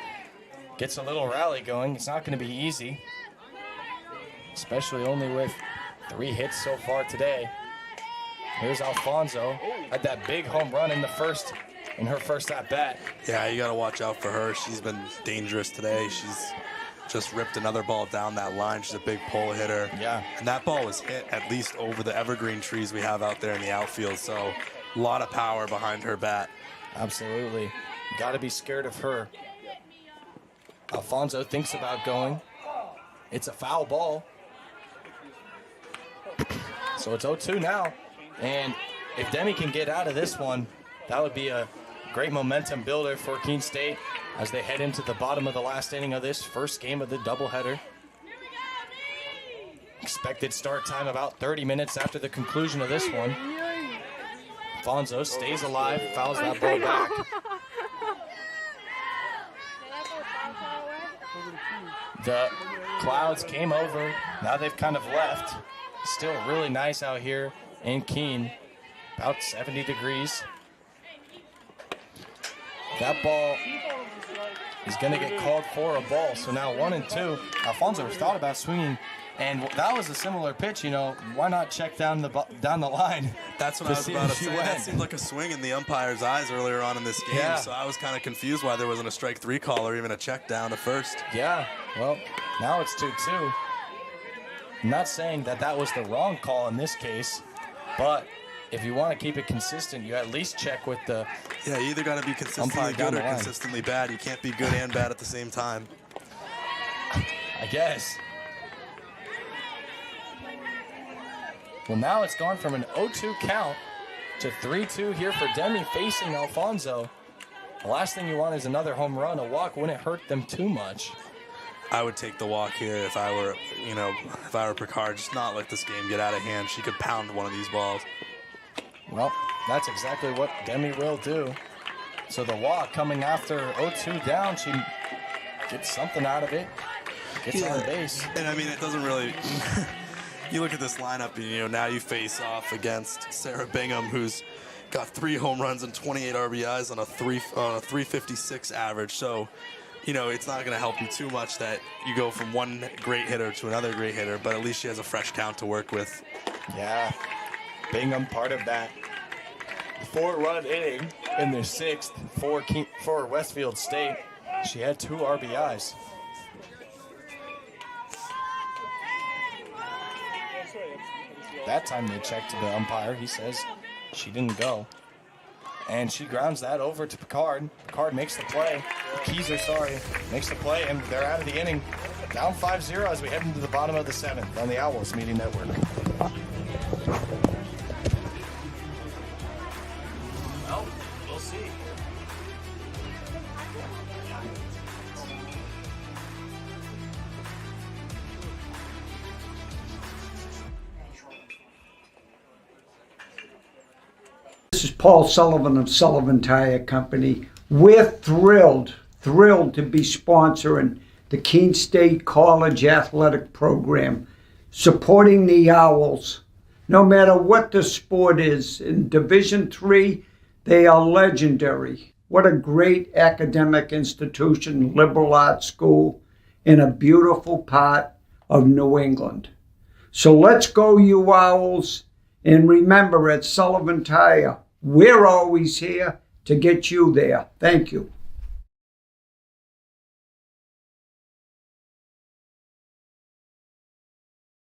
gets a little rally going. It's not going to be easy, especially only with 3 hits so far today. Here's Alfonso, had that big home run in her first at bat. Yeah, you got to watch out for her. She's been dangerous today. She's just ripped another ball down that line. She's a big pull hitter. Yeah. And that ball was hit at least over the evergreen trees we have out there in the outfield. So a lot of power behind her bat. Absolutely. Got to be scared of her. Alfonso thinks about going. It's a foul ball. So it's 0-2 now. And if Demi can get out of this one, that would be a great momentum builder for Keene State as they head into the bottom of the last inning of this first game of the doubleheader. Expected start time about 30 minutes after the conclusion of this one. Alfonso stays alive, fouls that ball back. The clouds came over. Now they've kind of left. Still really nice out here in Keene. About 70 degrees. That ball is going to get called for a ball. So now 1-2. Alfonso thought about swinging. And that was a similar pitch, you know. Why not check down the line? That's what I was about to say. That seemed like a swing in the umpire's eyes earlier on in this game. Yeah. So I was kind of confused why there wasn't a strike 3 call or even a check down to first. Yeah, well, now it's 2-2. I'm not saying that was the wrong call in this case, but if you want to keep it consistent, you at least check with the Yeah, you either got to be consistently good or consistently bad. You can't be good and bad at the same time. I guess. Well, now it's gone from an 0-2 count to 3-2 here for Demi facing Alfonso. The last thing you want is another home run. A walk wouldn't hurt them too much. I would take the walk here if I were, if I were Picard. Just not let this game get out of hand. She could pound one of these balls. Well, that's exactly what Demi will do. So the walk coming after 0-2 down, she gets something out of it. Gets on base. And I mean, it doesn't really... You look at this lineup, and now you face off against Sarah Bingham, who's got 3 home runs and 28 RBIs on a 356 average. So, it's not going to help you too much that you go from one great hitter to another great hitter, but at least she has a fresh count to work with. Yeah, Bingham part of that 4-run inning in their 6th for Westfield State. She had 2 RBIs. That time they checked the umpire. He says she didn't go. And she grounds that over to Picard. Picard makes the play. Makes the play, and they're out of the inning. Down 5-0 as we head into the bottom of the 7th on the Owls Media Network. Well, we'll see. This is Paul Sullivan of Sullivan Tire Company. We're thrilled to be sponsoring the Keene State College Athletic Program, supporting the Owls. No matter what the sport is, in Division III, they are legendary. What a great academic institution, liberal arts school, in a beautiful part of New England. So let's go, you Owls. And remember, at Sullivan Tire, we're always here to get you there. Thank you.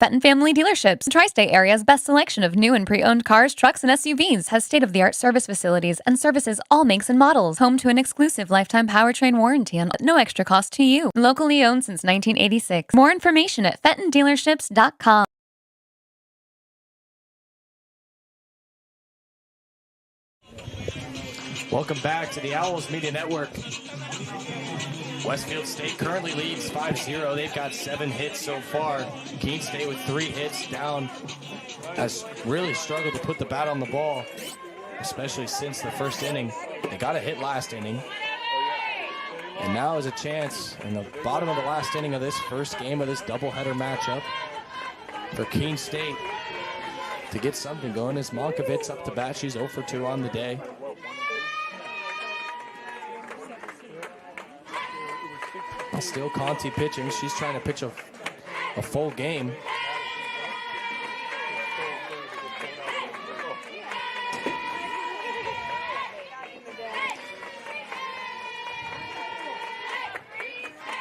Fenton Family Dealerships, Tri-State area's best selection of new and pre-owned cars, trucks, and SUVs, has state-of-the-art service facilities and services all makes and models. Home to an exclusive lifetime powertrain warranty and no extra cost to you. Locally owned since 1986. More information at fentondealerships.com. Welcome back to the Owls Media Network. Westfield State currently leads 5-0. They've got 7 hits so far. Keene State with 3 hits down has really struggled to put the bat on the ball, especially since the first inning. They got a hit last inning. And now is a chance in the bottom of the last inning of this first game of this doubleheader matchup for Keene State to get something going. As Monkovits up to bat, she's 0 for 2 on the day. Still Conti pitching. She's trying to pitch a full game.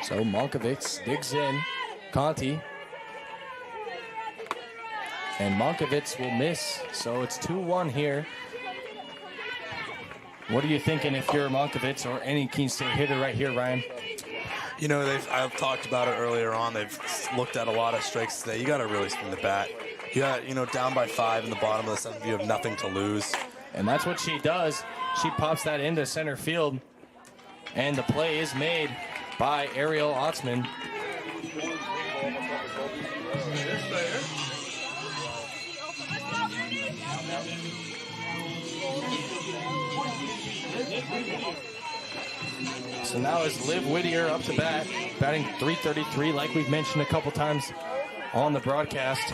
So Monkovits digs in. Conti. And Monkovits will miss. So it's 2-1 here. What are you thinking if you're Monkovits or any Keene State hitter right here, Ryan? You know, I've talked about it earlier on. They've looked at a lot of strikes today. You got to really swing the bat. You got, down by 5 in the bottom of the seventh. You have nothing to lose. And that's what she does. She pops that into center field. And the play is made by Ariel Otzman. So now is Liv Whittier up to bat, batting .333, like we've mentioned a couple times on the broadcast.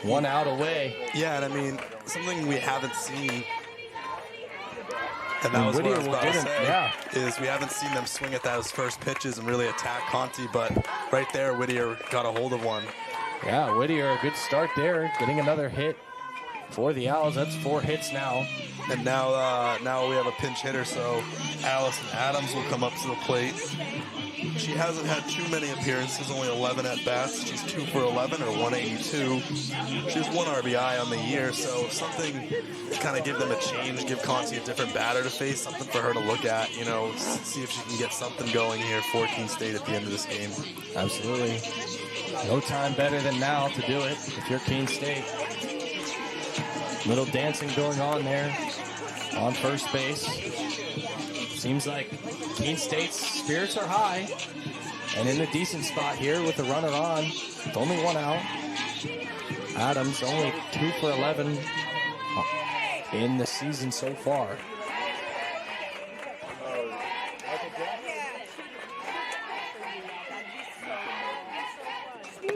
1 out away. Yeah, and I mean, something we haven't seen, and that was what I was about to say, is we haven't seen them swing at those first pitches and really attack Conti, but right there, Whittier got a hold of one. Yeah, Whittier, a good start there, getting another hit for the Owls. That's 4 hits now. And now we have a pinch hitter, so Allison Adams will come up to the plate. She hasn't had too many appearances, only 11 at-bats. She's 2 for 11, or 182. She has 1 RBI on the year, so something to kind of give them a change, give Conti a different batter to face, something for her to look at, see if she can get something going here for Keene State at the end of this game. Absolutely. No time better than now to do it if you're Keene State. Little dancing going on there on first base. Seems like Keene State's spirits are high and in a decent spot here with the runner on. With only 1 out. Adams only 2 for 11 in the season so far.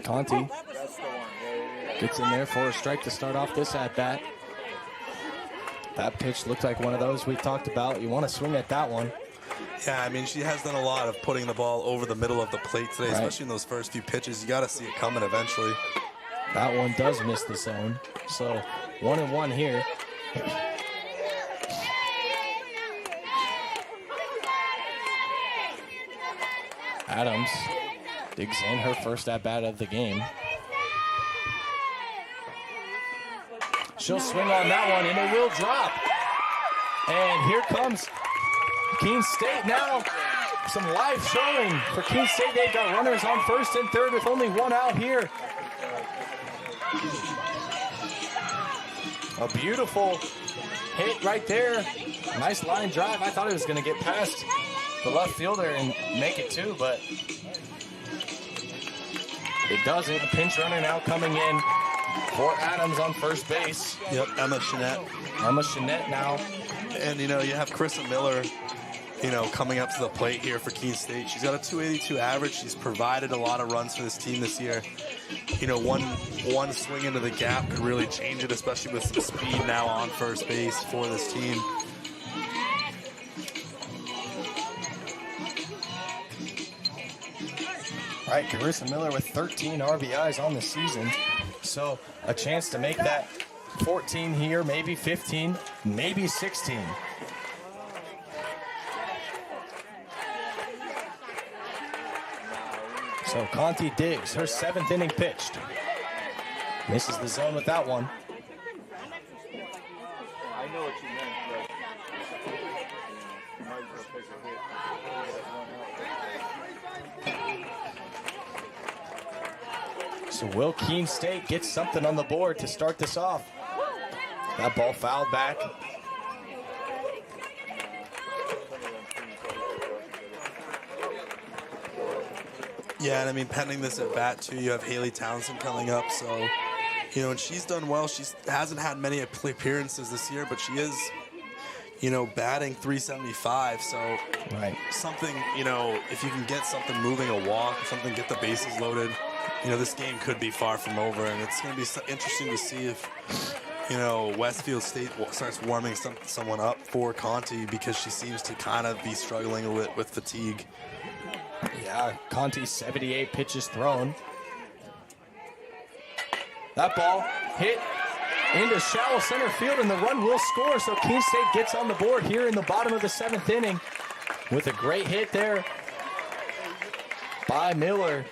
Conti gets in there for a strike to start off this at-bat. That pitch looked like one of those we talked about. You want to swing at that one. Yeah, I mean, she has done a lot of putting the ball over the middle of the plate today, especially in those first few pitches. You got to see it coming eventually. That one does miss the zone. So 1-1 here. Adams digs in her first at-bat of the game. She'll swing on that one, and it will drop. And here comes Keene State now. Some life showing for Keene State. They've got runners on first and third with only 1 out here. A beautiful hit right there. Nice line drive. I thought it was going to get past the left fielder and make it 2, but it doesn't. A pinch runner now coming in for Adams on first base. Yep, Emma Chenette. Emma Chenette now. And, you have Carissa Miller, coming up to the plate here for Keene State. She's got a 282 average. She's provided a lot of runs for this team this year. One swing into the gap could really change it, especially with some speed now on first base for this team. All right, Carissa Miller with 13 RBIs on the season. So a chance to make that 14 here, maybe 15, maybe 16. So Conti digs, her 7th inning pitched. Misses the zone with that one. I know what you meant, but you might as well take a hit. So will Keene State get something on the board to start this off? That ball fouled back. Yeah, and I mean, pending this at bat too, you have Haley Townsend coming up. So, and she's done well. She hasn't had many appearances this year, but she is, batting .375. So something, if you can get something moving, a walk or something, get the bases loaded, this game could be far from over. And it's going to be interesting to see if, Westfield State starts warming someone up for Conti, because she seems to kind of be struggling with fatigue. Yeah, Conti 78 pitches thrown. That ball hit into shallow center field, and the run will score. So Keene State gets on the board here in the bottom of the 7th inning with a great hit there by Miller.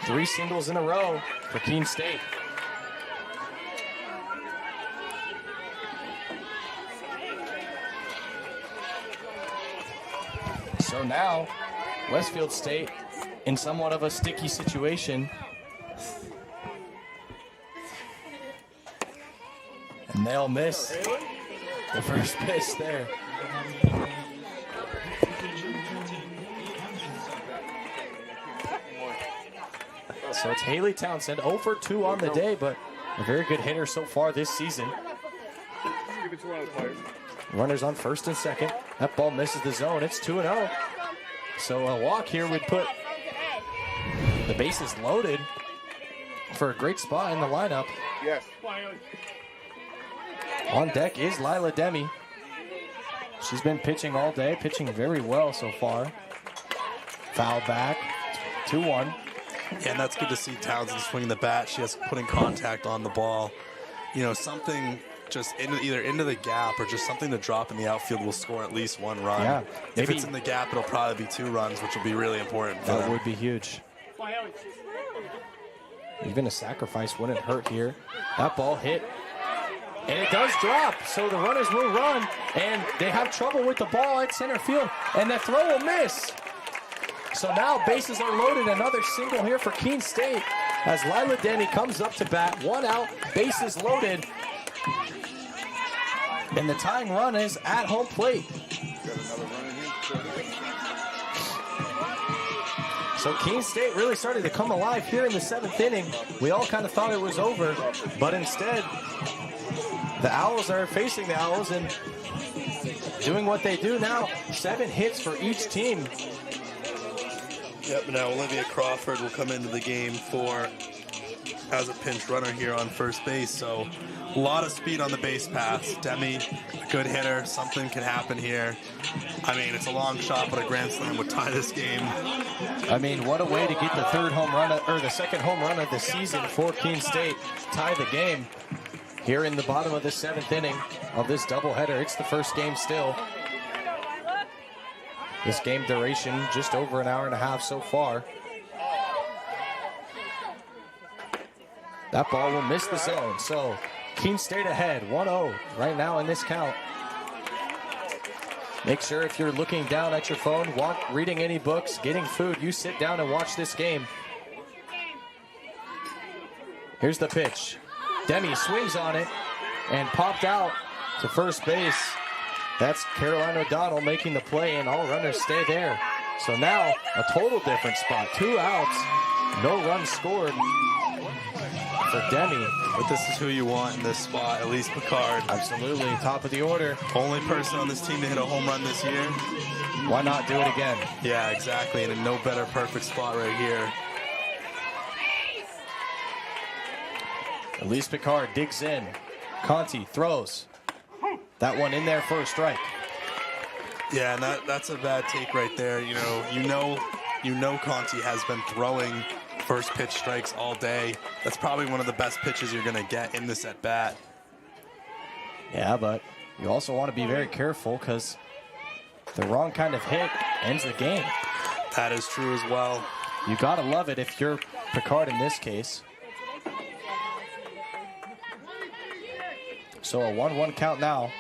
3 singles in a row for Keene State. So now, Westfield State in somewhat of a sticky situation. And they'll miss the first pitch there. So it's Haley Townsend, 0 for 2 on the day, but a very good hitter so far this season. Give it to one of the players. Runners on first and second. That ball misses the zone. It's 2-0. So a walk here would put the bases loaded for a great spot in the lineup. Yes. On deck is Lila Demi. She's been pitching all day, pitching very well so far. Foul back, 2-1. Yeah, and that's good to see Townsend swing the bat. She has putting contact on the ball. Something just either into the gap or just something to drop in the outfield will score at least 1 run. Yeah, if it's in the gap, it'll probably be 2 runs, which will be really important. That would be huge. Even a sacrifice wouldn't hurt here. That ball hit, and it does drop. So the runners will run, and they have trouble with the ball at center field, and the throw will miss. So now bases are loaded. Another single here for Keene State as Lila Denny comes up to bat. 1 out, bases loaded. And the tying run is at home plate. So Keene State really started to come alive here in the 7th inning. We all kind of thought it was over, but instead, the Owls are facing the Owls and doing what they do now. 7 hits for each team. Yep, now Olivia Crawford will come into the game as a pinch runner here on first base. So a lot of speed on the base paths. Demi, a good hitter. Something can happen here. I mean, it's a long shot, but a grand slam would tie this game. I mean, what a way to get the the second home run of the season for Keene State. Tie the game here in the bottom of the 7th inning of this doubleheader. It's the first game still. This game duration just over an hour and a half so far. That ball will miss the zone. So Keene State ahead, 1-0 right now in this count. Make sure if you're looking down at your phone, reading any books, getting food, you sit down and watch this game. Here's the pitch. Demi swings on it and popped out to first base. That's Caroline O'Donnell making the play, and all runners stay there. So now a total different spot. 2 outs, no runs scored for Demi. But this is who you want in this spot, Elise Picard. Absolutely, top of the order. Only person on this team to hit a home run this year. Why not do it again? Yeah, exactly, and a no better perfect spot right here. Elise Picard digs in. Conti throws. That one in there for a strike. Yeah, and that's a bad take right there. You know Conti has been throwing first pitch strikes all day. That's probably one of the best pitches you're going to get in this at bat. Yeah, but you also want to be very careful because the wrong kind of hit ends the game. That is true as well. You got to love it if you're Picard in this case. So a 1-1 count now.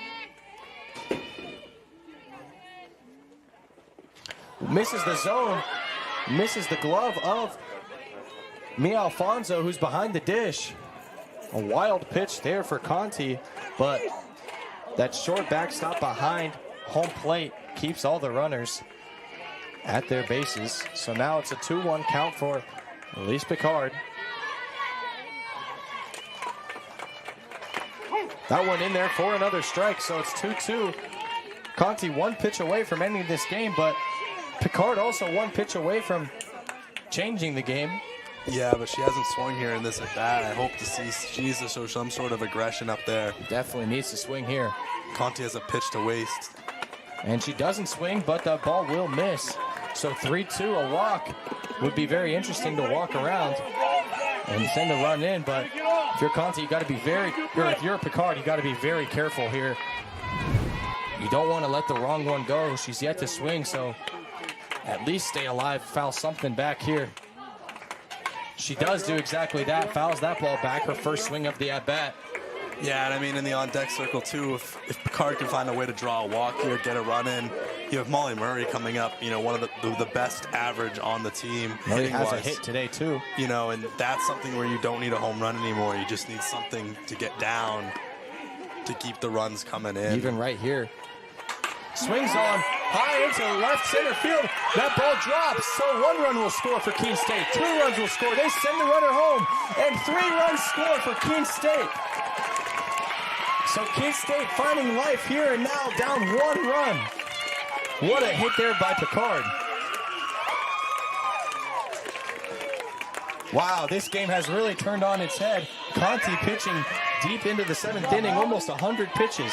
Misses the zone, misses the glove of Mia Alfonso, who's behind the dish. A wild pitch there for Conti, but that short backstop behind home plate keeps all the runners at their bases. So now it's a 2-1 count for Elise Picard. That one in there for another strike, so it's 2-2 Conti one pitch away from ending this game, but Picard also one pitch away from changing the game. Yeah, but she hasn't swung here in this at bat. I hope to see she needs to show some sort of aggression up there. Definitely needs to swing here. Conti has a pitch to waste. And she doesn't swing, but the ball will miss. So 3-2, a walk. Would be very interesting to walk around and send a run in, but if you're Conti, you got to be if you're Picard, you got to be very careful here. You don't want to let the wrong one go. She's yet to swing, so at least stay alive, foul something back here. She does do exactly that, fouls that ball back, her first swing of the at-bat. Yeah, and I mean, in the on-deck circle, too, if Picard can find a way to draw a walk here, get a run in, you have Molly Murray coming up, one of the best average on the team. Murray has a hit today, too. And that's something where you don't need a home run anymore. You just need something to get down to keep the runs coming in. Even right here. Swings on high into left center field. That ball drops, so 1 run will score for Keene State. 2 runs will score. They send the runner home, and 3 runs score for Keene State. So Keene State finding life here and now down 1 run. What a hit there by Picard. Wow, this game has really turned on its head. Conti pitching deep into the 7th inning, almost 100 pitches.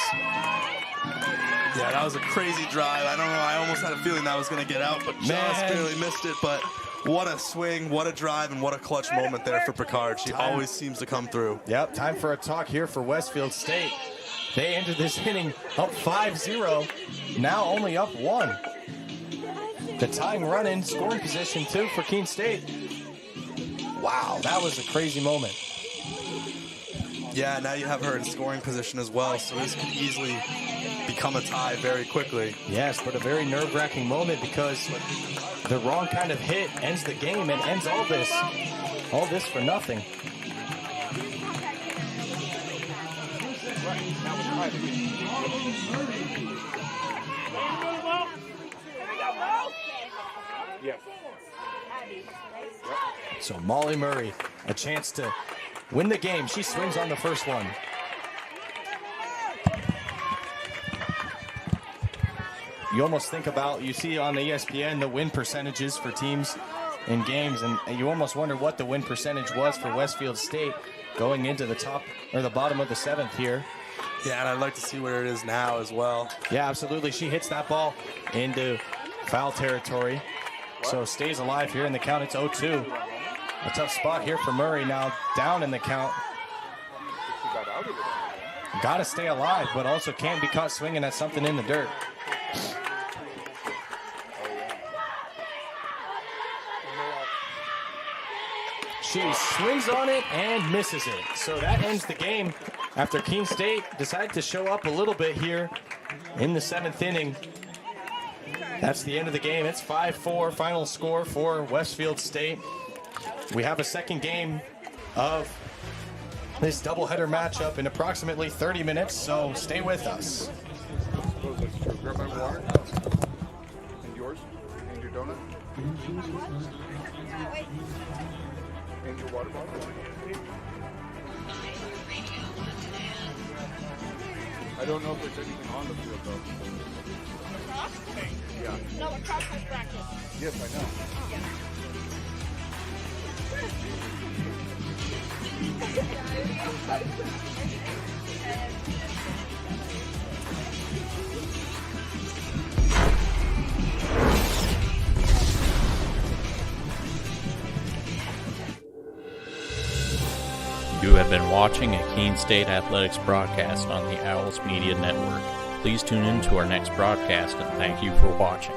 Yeah, that was a crazy drive. I don't know. I almost had a feeling that was going to get out, but just barely missed it. But what a swing, what a drive, and what a clutch moment there for Picard. She always seems to come through. Yep, time for a talk here for Westfield State. They entered this inning up 5-0, now only up 1. The tying run in scoring position, too, for Keene State. Wow, that was a crazy moment. Yeah, now you have her in scoring position as well, so this could easily become a tie very quickly. Yes, but a very nerve-wracking moment because the wrong kind of hit ends the game and ends all this. All this for nothing. So Molly Murray, a chance to win the game. She swings on the first one. You almost think about, you see on the ESPN the win percentages for teams in games, and you almost wonder what the win percentage was for Westfield State going into the top or the bottom of the 7th here. Yeah, and I'd like to see where it is now as well. Yeah, absolutely. She hits that ball into foul territory. So stays alive here in the count. It's 0-2. A tough spot here for Murray now, down in the count. Got to stay alive, but also can't be caught swinging at something in the dirt. She swings on it and misses it. So that ends the game after Keene State decided to show up a little bit here in the 7th inning. That's the end of the game. It's 5-4 final score for Westfield State. We have a second game of this doubleheader matchup in approximately 30 minutes, so stay with us. Grab my water. And yours. And your donut. And your water bottle. I don't know if there's anything on the field though. Lacrosse? Yeah. No, lacrosse has practice. Yes, I know. Yeah. You have been watching a Keene State Athletics broadcast on the Owls Media Network. Please tune in to our next broadcast and thank you for watching.